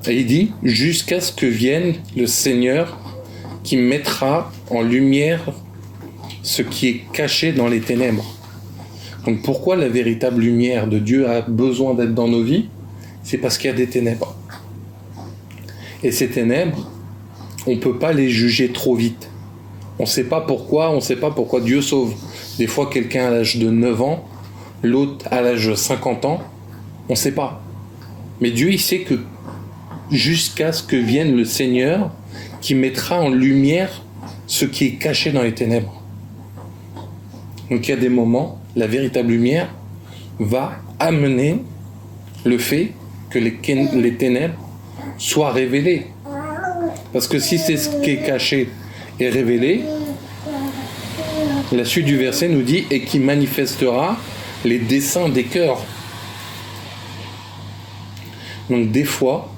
Et il dit, jusqu'à ce que vienne le Seigneur qui mettra en lumière ce qui est caché dans les ténèbres. Donc pourquoi la véritable lumière de Dieu a besoin d'être dans nos vies? C'est parce qu'il y a des ténèbres. Et ces ténèbres, on ne peut pas les juger trop vite. On ne sait pas pourquoi Dieu sauve. Des fois, quelqu'un à l'âge de 9 ans, l'autre à l'âge de 50 ans, on ne sait pas. Mais Dieu, il sait que jusqu'à ce que vienne le Seigneur qui mettra en lumière ce qui est caché dans les ténèbres. Donc il y a des moments, la véritable lumière va amener le fait que les ténèbres soient révélées. Parce que si c'est ce qui est caché est révélé, la suite du verset nous dit « et qui manifestera les desseins des cœurs ». Donc des fois,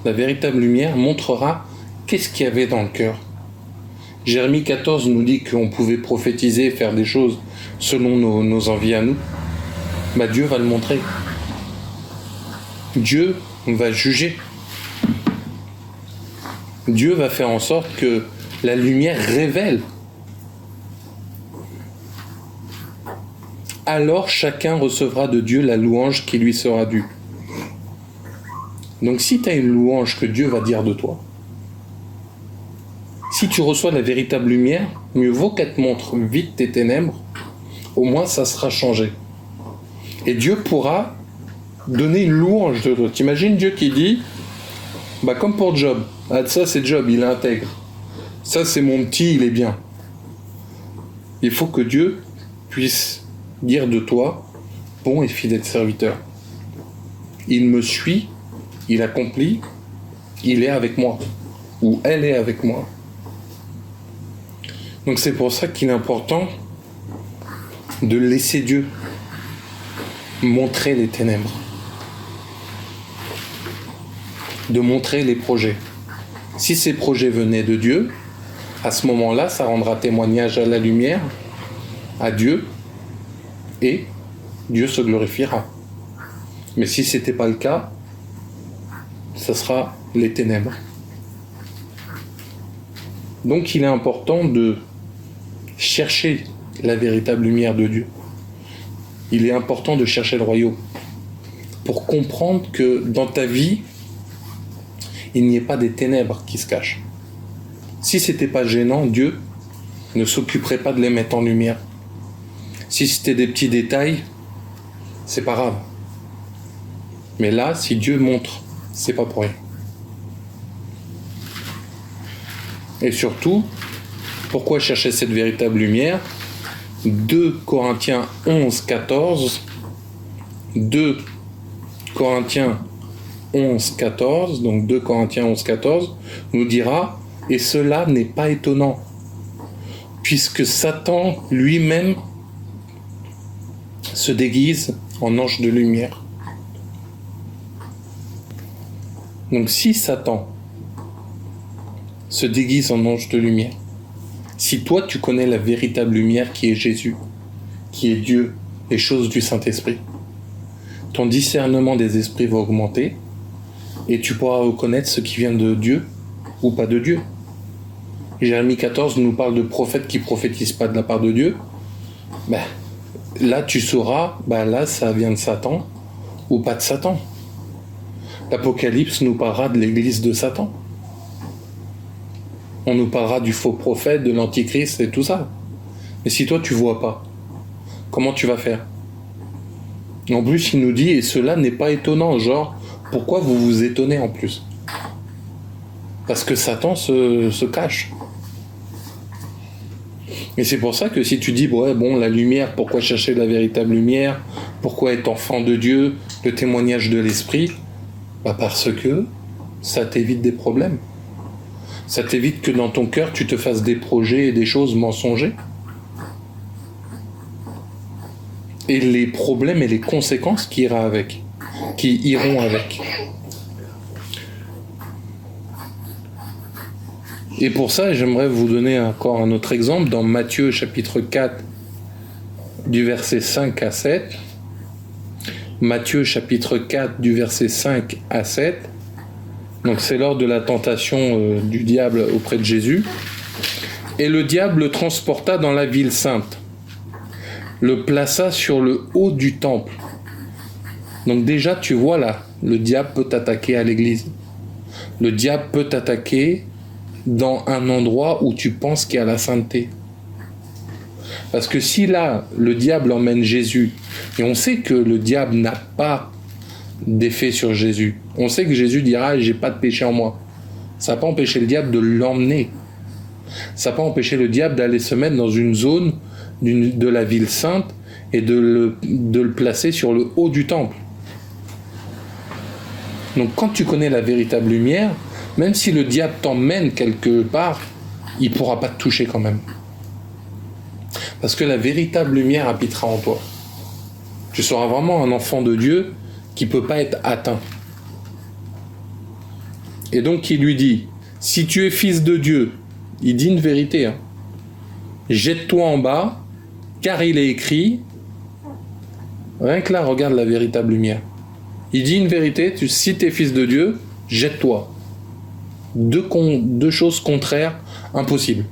la véritable lumière montrera qu'est-ce qu'il y avait dans le cœur. Jérémie 14 nous dit qu'on pouvait prophétiser, faire des choses selon nos envies à nous. Dieu va le montrer. Dieu va juger. Dieu va faire en sorte que la lumière révèle. Alors chacun recevra de Dieu la louange qui lui sera due. Donc si tu as une louange que Dieu va dire de toi, si tu reçois la véritable lumière, mieux vaut qu'elle te montre vite tes ténèbres, au moins ça sera changé. Et Dieu pourra donner une louange de toi. T'imagines Dieu qui dit, comme pour Job, ça c'est Job, il est intègre. Ça c'est mon petit, il est bien. Il faut que Dieu puisse dire de toi, bon et fidèle serviteur. Il me suit, il accomplit, il est avec moi, ou elle est avec moi. Donc c'est pour ça qu'il est important de laisser Dieu montrer les ténèbres, de montrer les projets. Si ces projets venaient de Dieu, à ce moment-là, ça rendra témoignage à la lumière, à Dieu, et Dieu se glorifiera. Mais si ce n'était pas le cas, ça sera les ténèbres. Donc il est important de chercher la véritable lumière de Dieu. Il est important de chercher le royaume pour comprendre que dans ta vie, il n'y ait pas des ténèbres qui se cachent. Si ce n'était pas gênant, Dieu ne s'occuperait pas de les mettre en lumière. Si c'était des petits détails, c'est pas grave. Mais là, si Dieu montre, c'est pas pour rien. Et surtout, pourquoi chercher cette véritable lumière? 2 Corinthiens 11, 14. 2 Corinthiens 11, 14. Donc 2 Corinthiens 11, 14 nous dira, et cela n'est pas étonnant, puisque Satan lui-même se déguise en ange de lumière. Donc si Satan se déguise en ange de lumière, si toi tu connais la véritable lumière qui est Jésus, qui est Dieu, les choses du Saint-Esprit, ton discernement des esprits va augmenter et tu pourras reconnaître ce qui vient de Dieu ou pas de Dieu. Jérémie 14 nous parle de prophètes qui prophétisent pas de la part de Dieu. Là tu sauras, là ça vient de Satan ou pas de Satan. L'Apocalypse nous parlera de l'église de Satan. On nous parlera du faux prophète, de l'antichrist et tout ça. Mais si toi tu vois pas, comment tu vas faire? En plus il nous dit, et cela n'est pas étonnant, genre, pourquoi vous vous étonnez en plus? Parce que Satan se cache. Et c'est pour ça que si tu dis, la lumière, pourquoi chercher la véritable lumière? Pourquoi être enfant de Dieu? Le témoignage de l'esprit? Parce que ça t'évite des problèmes. Ça t'évite que dans ton cœur, tu te fasses des projets et des choses mensongers. Et les problèmes et les conséquences qui iront avec. Et pour ça, j'aimerais vous donner encore un autre exemple dans Matthieu chapitre 4, du verset 5 à 7. Matthieu chapitre 4, du verset 5 à 7. Donc c'est lors de la tentation du diable auprès de Jésus. Et le diable le transporta dans la ville sainte, le plaça sur le haut du temple. Donc déjà, tu vois là, le diable peut t'attaquer à l'église. Le diable peut t'attaquer dans un endroit où tu penses qu'il y a la sainteté. Parce que si là, le diable emmène Jésus, et on sait que le diable n'a pas d'effet sur Jésus. On sait que Jésus dira « j'ai pas de péché en moi ». Ça n'a pas empêché le diable de l'emmener. Ça n'a pas empêché le diable d'aller se mettre dans une zone de la ville sainte et de le placer sur le haut du temple. Donc quand tu connais la véritable lumière, même si le diable t'emmène quelque part, il ne pourra pas te toucher quand même. Parce que la véritable lumière habitera en toi. Tu seras vraiment un enfant de Dieu qui ne peut pas être atteint. Et donc il lui dit, si tu es fils de Dieu, il dit une vérité, jette-toi en bas, car il est écrit, rien que là, regarde la véritable lumière. Il dit une vérité, si tu es fils de Dieu, jette-toi. Deux choses contraires, impossibles.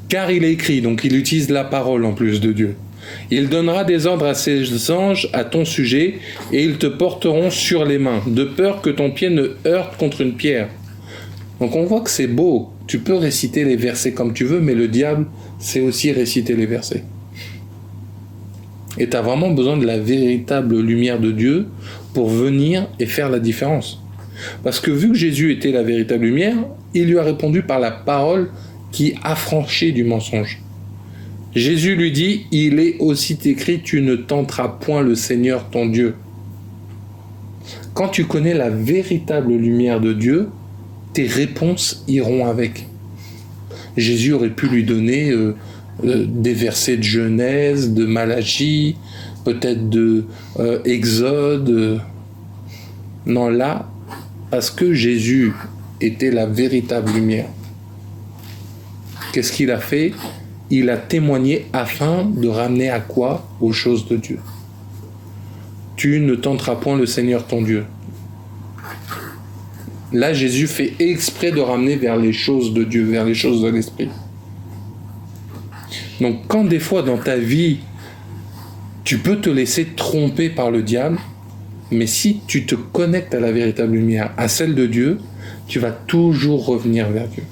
Car il est écrit, donc il utilise la parole en plus de Dieu. Il donnera des ordres à ses anges à ton sujet, et ils te porteront sur les mains, de peur que ton pied ne heurte contre une pierre. Donc on voit que c'est beau. Tu peux réciter les versets comme tu veux, mais le diable sait aussi réciter les versets. Et tu as vraiment besoin de la véritable lumière de Dieu pour venir et faire la différence. Parce que vu que Jésus était la véritable lumière, il lui a répondu par la parole qui affranchit du mensonge. Jésus lui dit, il est aussi écrit, tu ne tenteras point le Seigneur ton Dieu. Quand tu connais la véritable lumière de Dieu, tes réponses iront avec. Jésus aurait pu lui donner des versets de Genèse, de Malachie, peut-être de Exode. Non, là, parce que Jésus était la véritable lumière, qu'est-ce qu'il a fait ? Il a témoigné afin de ramener à quoi ? Aux choses de Dieu. Tu ne tenteras point le Seigneur ton Dieu. Là, Jésus fait exprès de ramener vers les choses de Dieu, vers les choses de l'Esprit. Donc, quand des fois dans ta vie, tu peux te laisser tromper par le diable, mais si tu te connectes à la véritable lumière, à celle de Dieu, tu vas toujours revenir vers Dieu.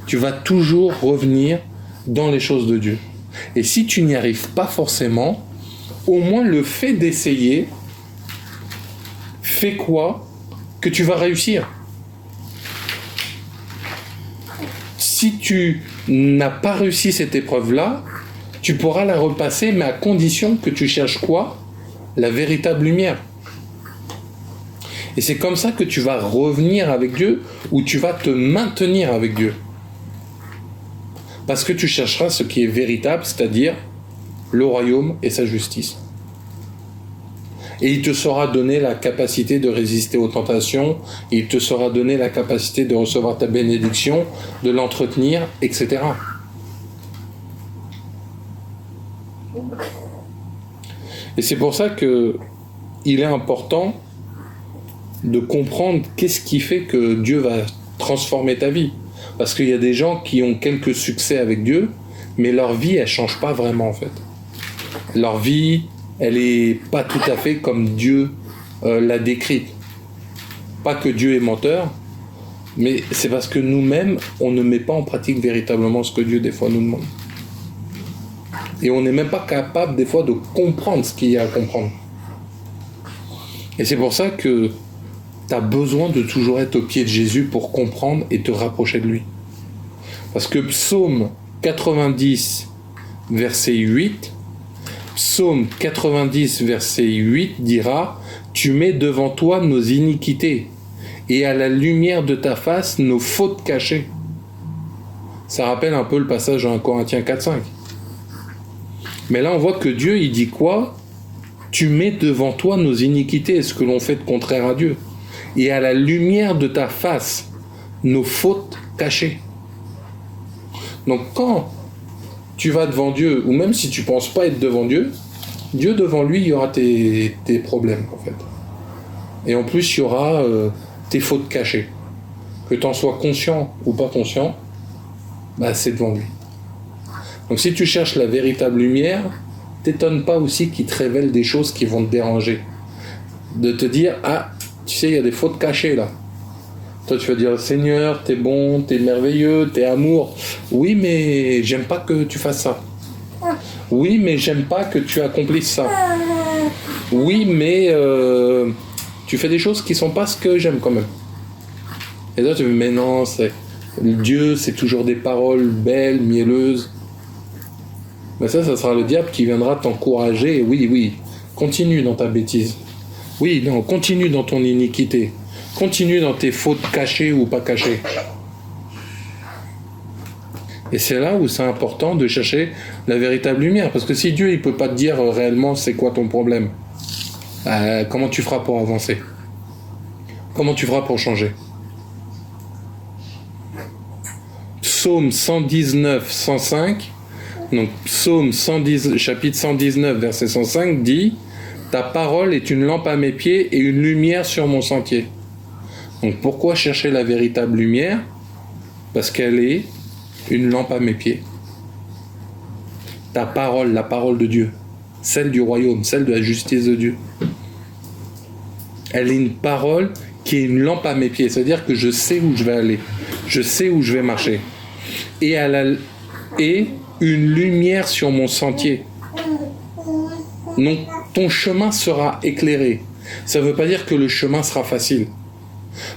Tu vas toujours revenir dans les choses de Dieu. Et si tu n'y arrives pas forcément, au moins le fait d'essayer fait quoi ? Que tu vas réussir. Si tu n'as pas réussi cette épreuve-là, tu pourras la repasser, mais à condition que tu cherches quoi ? La véritable lumière. Et c'est comme ça que tu vas revenir avec Dieu, ou tu vas te maintenir avec Dieu. Parce que tu chercheras ce qui est véritable, c'est-à-dire le royaume et sa justice. Et il te sera donné la capacité de résister aux tentations, il te sera donné la capacité de recevoir ta bénédiction, de l'entretenir, etc. Et c'est pour ça que il est important de comprendre qu'est-ce qui fait que Dieu va transformer ta vie. Parce qu'il y a des gens qui ont quelques succès avec Dieu, mais leur vie, elle ne change pas vraiment en fait. Leur vie, elle n'est pas tout à fait comme Dieu l'a décrite. Pas que Dieu est menteur, mais c'est parce que nous-mêmes, on ne met pas en pratique véritablement ce que Dieu des fois nous demande. Et on n'est même pas capable des fois de comprendre ce qu'il y a à comprendre. Et c'est pour ça que tu as besoin de toujours être au pied de Jésus pour comprendre et te rapprocher de lui. Parce que Psaume 90, verset 8, Psaume 90, verset 8 dira « Tu mets devant toi nos iniquités, et à la lumière de ta face nos fautes cachées. Ça rappelle un peu le passage dans 1 Corinthiens 4-5. Mais là, on voit que Dieu, il dit quoi? Tu mets devant toi nos iniquités et ce que l'on fait de contraire à Dieu. Et à la lumière de ta face, nos fautes cachées. Donc quand tu vas devant Dieu, ou même si tu ne penses pas être devant Dieu, Dieu devant lui, il y aura tes problèmes, en fait. Et en plus, il y aura tes fautes cachées. Que tu en sois conscient ou pas conscient, bah, c'est devant lui. Donc si tu cherches la véritable lumière, t'étonne pas aussi qu'il te révèle des choses qui vont te déranger. De te dire, ah, tu sais, il y a des fautes cachées là. Toi, tu vas dire, Seigneur, t'es bon, t'es merveilleux, t'es amour. Oui, mais j'aime pas que tu fasses ça. Oui, mais j'aime pas que tu accomplisses ça. Oui, mais tu fais des choses qui sont pas ce que j'aime quand même. Et là, tu me dis, mais non, Dieu, c'est toujours des paroles belles, mielleuses. Mais ça sera le diable qui viendra t'encourager. Oui, continue dans ta bêtise. Oui, non, continue dans ton iniquité. Continue dans tes fautes cachées ou pas cachées. Et c'est là où c'est important de chercher la véritable lumière. Parce que si Dieu ne peut pas te dire réellement c'est quoi ton problème, comment tu feras pour avancer? Comment tu feras pour changer? Psaume 119, 105, donc Psaume 110, chapitre 119, verset 105 dit « Ta parole est une lampe à mes pieds et une lumière sur mon sentier. » Donc pourquoi chercher la véritable lumière? Parce qu'elle est une lampe à mes pieds. Ta parole, la parole de Dieu, celle du royaume, celle de la justice de Dieu. Elle est une parole qui est une lampe à mes pieds, c'est-à-dire que je sais où je vais aller, je sais où je vais marcher. Et une lumière sur mon sentier. Donc ton chemin sera éclairé. Ça ne veut pas dire que le chemin sera facile.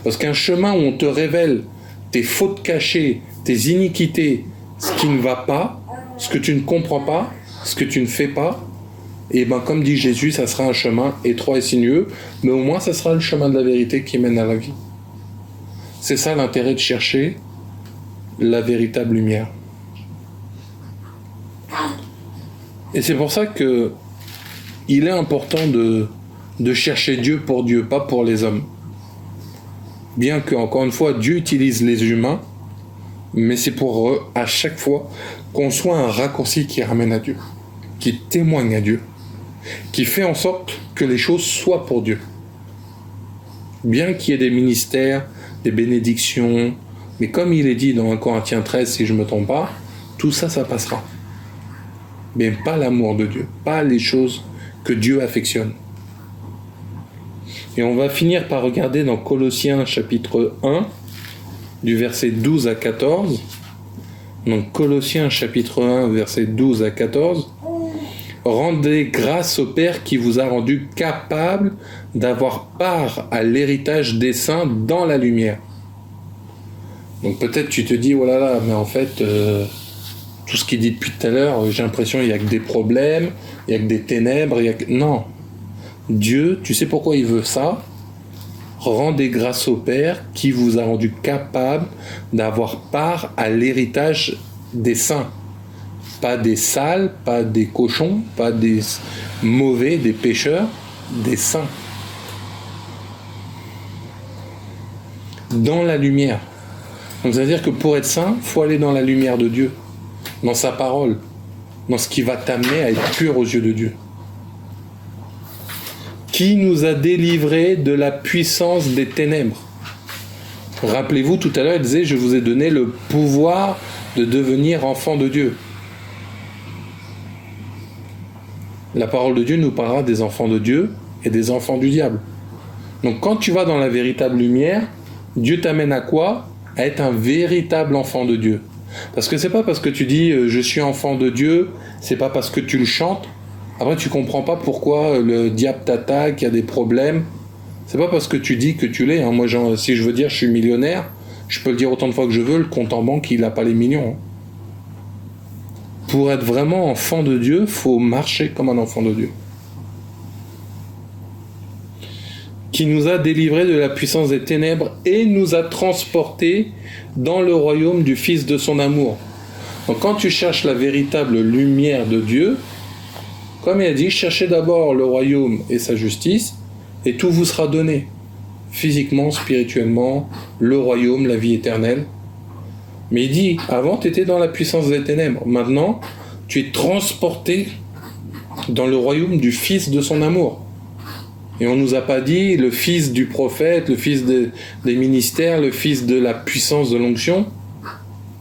Parce qu'un chemin où on te révèle tes fautes cachées, tes iniquités, ce qui ne va pas, ce que tu ne comprends pas, ce que tu ne fais pas, et bien comme dit Jésus, ça sera un chemin étroit et sinueux, mais au moins ça sera le chemin de la vérité qui mène à la vie. C'est ça l'intérêt de chercher la véritable lumière. Et c'est pour ça que il est important de chercher Dieu pour Dieu, pas pour les hommes. Bien que, encore une fois, Dieu utilise les humains, mais c'est pour à chaque fois qu'on soit un raccourci qui ramène à Dieu, qui témoigne à Dieu, qui fait en sorte que les choses soient pour Dieu. Bien qu'il y ait des ministères, des bénédictions, mais comme il est dit dans 1 Corinthiens 13, si je ne me trompe pas, tout ça, ça passera. Mais pas l'amour de Dieu, pas les choses que Dieu affectionne. Et on va finir par regarder dans Colossiens chapitre 1, du verset 12 à 14. Donc Colossiens chapitre 1, verset 12 à 14. Rendez grâce au Père qui vous a rendu capable d'avoir part à l'héritage des saints dans la lumière. Donc peut-être tu te dis, oh là là, mais en fait, tout ce qu'il dit depuis tout à l'heure, j'ai l'impression qu'il n'y a que des problèmes, il n'y a que des ténèbres, Non. Dieu, tu sais pourquoi il veut ça? Rendez grâce au Père qui vous a rendu capable d'avoir part à l'héritage des saints. Pas des sales, pas des cochons, pas des mauvais, des pécheurs, des saints. Dans la lumière. Donc ça veut dire que pour être saint, il faut aller dans la lumière de Dieu, dans sa parole, dans ce qui va t'amener à être pur aux yeux de Dieu. Qui nous a délivrés de la puissance des ténèbres. Rappelez-vous, tout à l'heure, il disait, je vous ai donné le pouvoir de devenir enfant de Dieu. La parole de Dieu nous parlera des enfants de Dieu et des enfants du diable. Donc quand tu vas dans la véritable lumière, Dieu t'amène à quoi? À être un véritable enfant de Dieu. Parce que c'est pas parce que tu dis je suis enfant de Dieu, c'est pas parce que tu le chantes. Après tu comprends pas pourquoi le diable t'attaque, il y a des problèmes. C'est pas parce que tu dis que tu l'es. Hein. Moi, si je veux dire je suis millionnaire, je peux le dire autant de fois que je veux, le compte en banque il n'a pas les millions. Hein. Pour être vraiment enfant de Dieu, faut marcher comme un enfant de Dieu. qui nous a délivrés de la puissance des ténèbres et nous a transportés dans le royaume du Fils de son amour. Donc quand tu cherches la véritable lumière de Dieu, comme il a dit, cherchez d'abord le royaume et sa justice, et tout vous sera donné. Physiquement, spirituellement, le royaume, la vie éternelle. Mais il dit, avant tu étais dans la puissance des ténèbres, maintenant tu es transporté dans le royaume du Fils de son amour. Et on ne nous a pas dit le fils du prophète, le fils des ministères, le fils de la puissance de l'onction,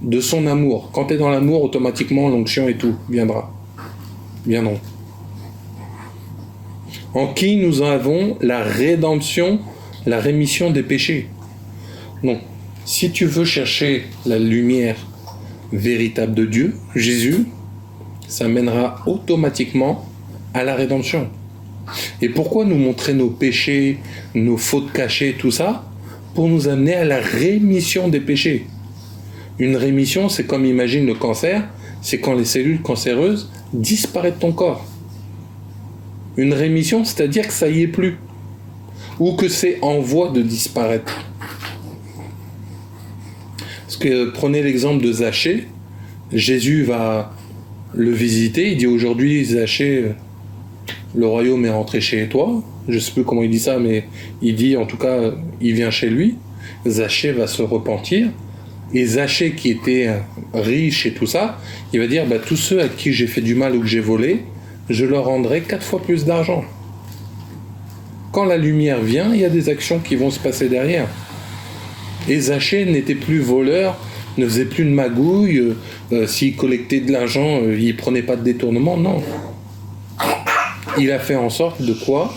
de son amour. Quand tu es dans l'amour, automatiquement l'onction et tout viendront. En qui nous avons la rédemption, la rémission des péchés. Donc, si tu veux chercher la lumière véritable de Dieu, Jésus, ça mènera automatiquement à la rédemption. Et pourquoi nous montrer nos péchés, nos fautes cachées, tout ça? Pour nous amener à la rémission des péchés. Une rémission, c'est comme imagine le cancer, c'est quand les cellules cancéreuses disparaissent de ton corps. Une rémission, c'est-à-dire que ça y est plus. Ou que c'est en voie de disparaître. Parce que prenez l'exemple de Zachée, Jésus va le visiter, il dit aujourd'hui Zachée, le royaume est rentré chez toi. Je ne sais plus comment il dit ça, mais il dit en tout cas, il vient chez lui. Zachée va se repentir. Et Zachée qui était riche et tout ça, il va dire, tous ceux à qui j'ai fait du mal ou que j'ai volé, je leur rendrai 4 fois plus d'argent. Quand la lumière vient, il y a des actions qui vont se passer derrière. Et Zachée n'était plus voleur, ne faisait plus de magouille, s'il collectait de l'argent, il ne prenait pas de détournement, non. Il a fait en sorte de quoi?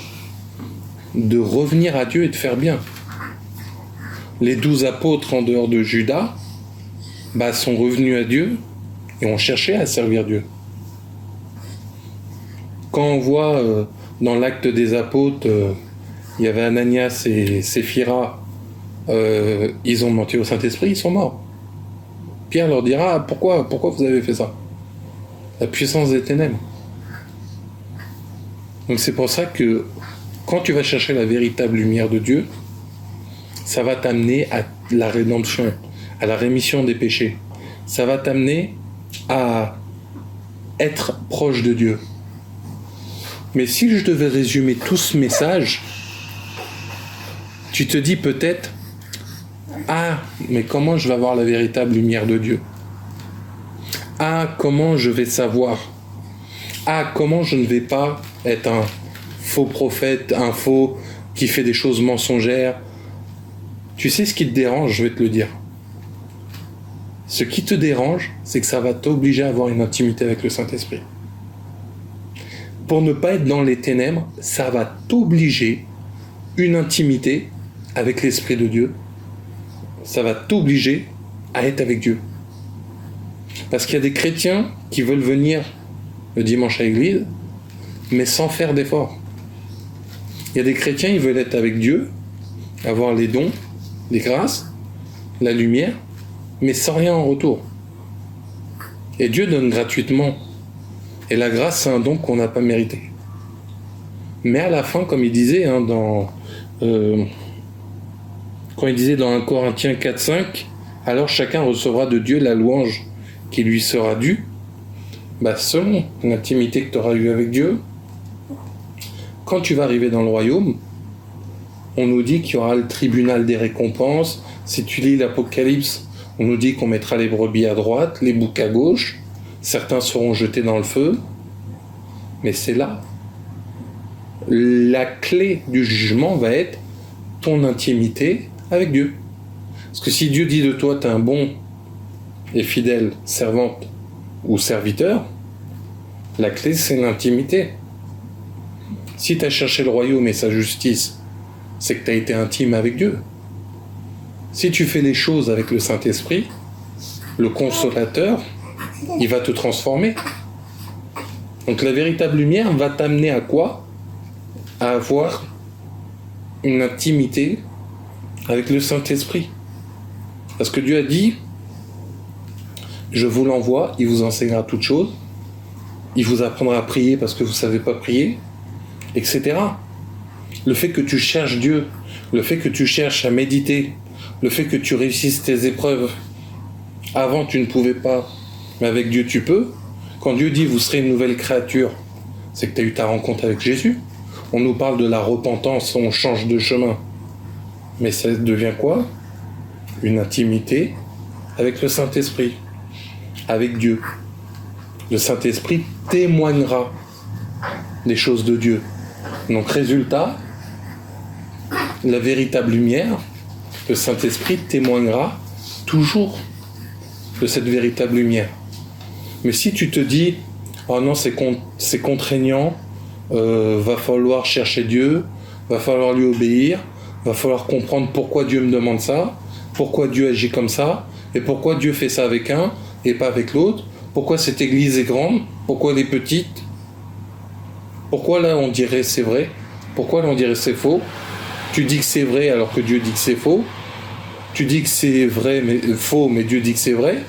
De revenir à Dieu et de faire bien. Les 12 apôtres en dehors de Judas sont revenus à Dieu et ont cherché à servir Dieu. Quand on voit dans l'acte des apôtres, il y avait Ananias et Séphira, ils ont menti au Saint-Esprit, ils sont morts. Pierre leur dira, pourquoi vous avez fait ça? La puissance des ténèbres. Donc c'est pour ça que quand tu vas chercher la véritable lumière de Dieu, ça va t'amener à la rédemption, à la rémission des péchés. Ça va t'amener à être proche de Dieu. Mais si je devais résumer tout ce message, tu te dis peut-être, mais comment je vais avoir la véritable lumière de Dieu? Comment je vais savoir? Comment je ne vais pas être un faux prophète, un faux qui fait des choses mensongères? Tu sais ce qui te dérange, je vais te le dire. Ce qui te dérange, c'est que ça va t'obliger à avoir une intimité avec le Saint-Esprit. Pour ne pas être dans les ténèbres, ça va t'obliger une intimité avec l'Esprit de Dieu. Ça va t'obliger à être avec Dieu. Parce qu'il y a des chrétiens qui veulent venir le dimanche à l'église, mais sans faire d'efforts. Il y a des chrétiens, ils veulent être avec Dieu, avoir les dons, les grâces, la lumière, mais sans rien en retour. Et Dieu donne gratuitement. Et la grâce, c'est un don qu'on n'a pas mérité. Mais à la fin, comme il disait, quand il disait dans 1 Corinthiens 4-5, alors chacun recevra de Dieu la louange qui lui sera due, selon l'intimité que tu auras eue avec Dieu. Quand tu vas arriver dans le royaume, on nous dit qu'il y aura le tribunal des récompenses. Si tu lis l'Apocalypse, on nous dit qu'on mettra les brebis à droite, les boucs à gauche, certains seront jetés dans le feu. Mais c'est là. La clé du jugement va être ton intimité avec Dieu. Parce que si Dieu dit de toi, tu es un bon et fidèle servante ou serviteur, la clé, c'est l'intimité. Si tu as cherché le royaume et sa justice, c'est que tu as été intime avec Dieu. Si tu fais les choses avec le Saint-Esprit, le consolateur, il va te transformer. Donc la véritable lumière va t'amener à quoi? À avoir une intimité avec le Saint-Esprit. Parce que Dieu a dit, je vous l'envoie, il vous enseignera toutes choses, il vous apprendra à prier parce que vous ne savez pas prier, etc. Le fait que tu cherches Dieu, le fait que tu cherches à méditer, le fait que tu réussisses tes épreuves. Avant, tu ne pouvais pas, mais avec Dieu, tu peux. Quand Dieu dit « vous serez une nouvelle créature », c'est que tu as eu ta rencontre avec Jésus. On nous parle de la repentance, on change de chemin. Mais ça devient quoi? Une intimité avec le Saint-Esprit, avec Dieu. Le Saint-Esprit témoignera des choses de Dieu. Donc, résultat, la véritable lumière, le Saint-Esprit témoignera toujours de cette véritable lumière. Mais si tu te dis « oh non, c'est contraignant, va falloir chercher Dieu, va falloir lui obéir, va falloir comprendre pourquoi Dieu me demande ça, pourquoi Dieu agit comme ça, et pourquoi Dieu fait ça avec un et pas avec l'autre, pourquoi cette église est grande, pourquoi elle est petite, pourquoi là on dirait c'est vrai, pourquoi là on dirait c'est faux, tu dis que c'est vrai alors que Dieu dit que c'est faux, tu dis que c'est vrai mais faux mais Dieu dit que c'est vrai. »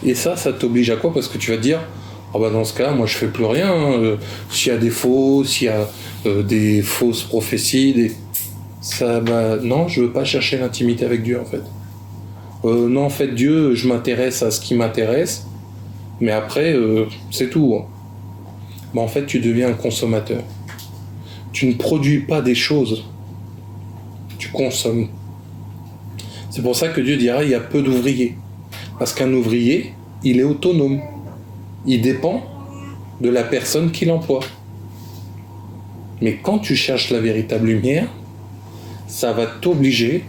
Et ça t'oblige à quoi? Parce que tu vas te dire « ah bah dans ce cas-là, moi je fais plus rien, s'il y a des faux, s'il y a des fausses prophéties, non, je veux pas chercher l'intimité avec Dieu en fait. Non, en fait, Dieu, je m'intéresse à ce qui m'intéresse, mais après, c'est tout. Hein. En fait, tu deviens un consommateur. Tu ne produis pas des choses, tu consommes. C'est pour ça que Dieu dira il y a peu d'ouvriers. Parce qu'un ouvrier, il est autonome. Il dépend de la personne qui l'emploie. Mais quand tu cherches la véritable lumière, ça va t'obliger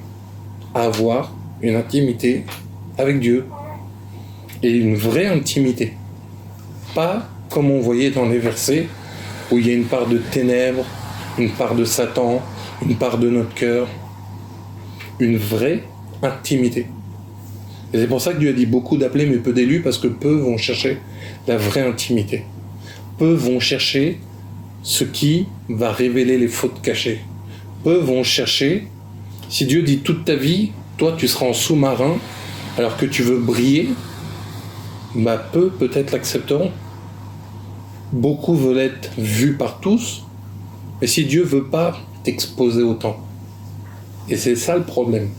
à avoir une intimité avec Dieu. Et une vraie intimité. Pas comme on voyait dans les versets, où il y a une part de ténèbres, une part de Satan, une part de notre cœur. Une vraie intimité. Et c'est pour ça que Dieu a dit beaucoup d'appelés mais peu d'élus, parce que peu vont chercher la vraie intimité. Peu vont chercher ce qui va révéler les fautes cachées. Peu vont chercher, si Dieu dit toute ta vie, toi tu seras en sous-marin, alors que tu veux briller, peu peut-être l'accepteront. Beaucoup veulent être vus par tous, mais si Dieu veut pas t'exposer autant. Et c'est ça le problème.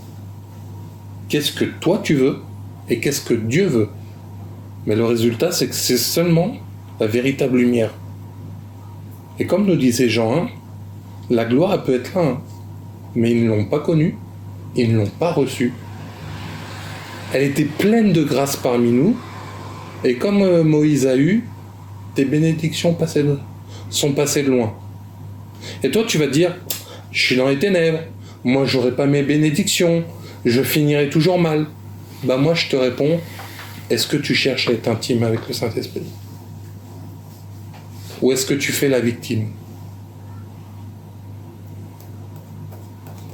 Qu'est-ce que toi tu veux et qu'est-ce que Dieu veut? Mais le résultat, c'est que c'est seulement la véritable lumière. Et comme nous disait Jean 1, la gloire elle peut être là, mais ils ne l'ont pas connue, ils ne l'ont pas reçue. Elle était pleine de grâce parmi nous, et comme Moïse a eu, tes bénédictions sont passées de loin. Et toi tu vas te dire, je suis dans les ténèbres, moi j'aurai pas mes bénédictions, je finirai toujours mal. Moi je te réponds, est-ce que tu cherches à être intime avec le Saint-Esprit? Ou est-ce que tu fais la victime?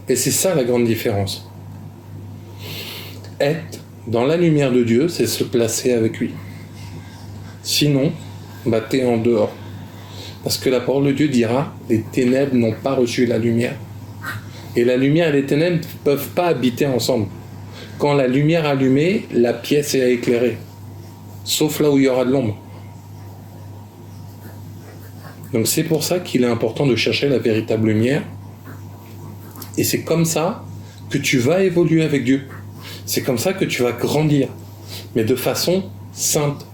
Et c'est ça la grande différence. Être dans la lumière de Dieu, c'est se placer avec lui. Sinon, t'es en dehors. Parce que la parole de Dieu dira, les ténèbres n'ont pas reçu la lumière. Et la lumière et les ténèbres ne peuvent pas habiter ensemble. Quand la lumière est allumée, la pièce est éclairée. Sauf là où il y aura de l'ombre. Donc c'est pour ça qu'il est important de chercher la véritable lumière. Et c'est comme ça que tu vas évoluer avec Dieu. C'est comme ça que tu vas grandir. Mais de façon sainte.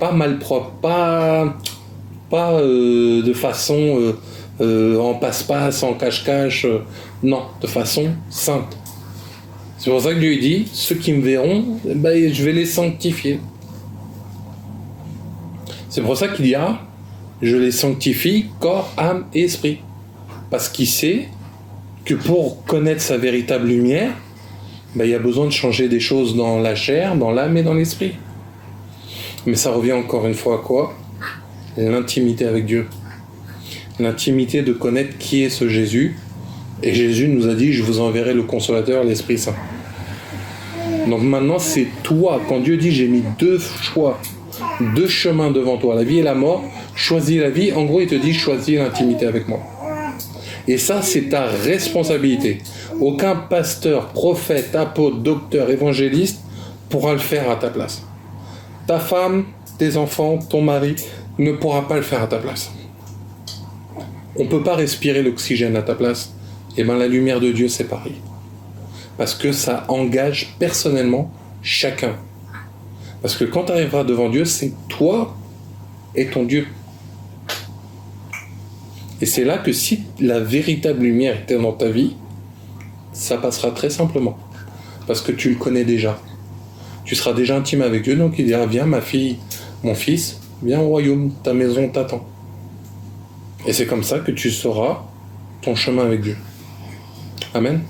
Pas malpropre. Pas de façon en passe-passe, en cache-cache. Non, de façon sainte. C'est pour ça que Dieu dit, ceux qui me verront, je vais les sanctifier. C'est pour ça qu'il y a, je les sanctifie, corps, âme et esprit. Parce qu'il sait que pour connaître sa véritable lumière, il y a besoin de changer des choses dans la chair, dans l'âme et dans l'esprit. Mais ça revient encore une fois à quoi? L'intimité avec Dieu. L'intimité de connaître qui est ce Jésus. Et Jésus nous a dit, je vous enverrai le Consolateur, l'Esprit Saint. Donc maintenant, c'est toi. Quand Dieu dit, j'ai mis 2 choix, 2 chemins devant toi, la vie et la mort, choisis la vie. En gros, il te dit, choisis l'intimité avec moi. Et ça, c'est ta responsabilité. Aucun pasteur, prophète, apôtre, docteur, évangéliste pourra le faire à ta place. Ta femme, tes enfants, ton mari ne pourra pas le faire à ta place. on ne peut pas respirer l'oxygène à ta place, et bien la lumière de Dieu, c'est pareil. Parce que ça engage personnellement chacun. Parce que quand tu arriveras devant Dieu, c'est toi et ton Dieu. Et c'est là que si la véritable lumière était dans ta vie, ça passera très simplement. Parce que tu le connais déjà. Tu seras déjà intime avec Dieu, donc il dira, viens ma fille, mon fils, viens au royaume, ta maison t'attend. Et c'est comme ça que tu sauras ton chemin avec Dieu. Amen.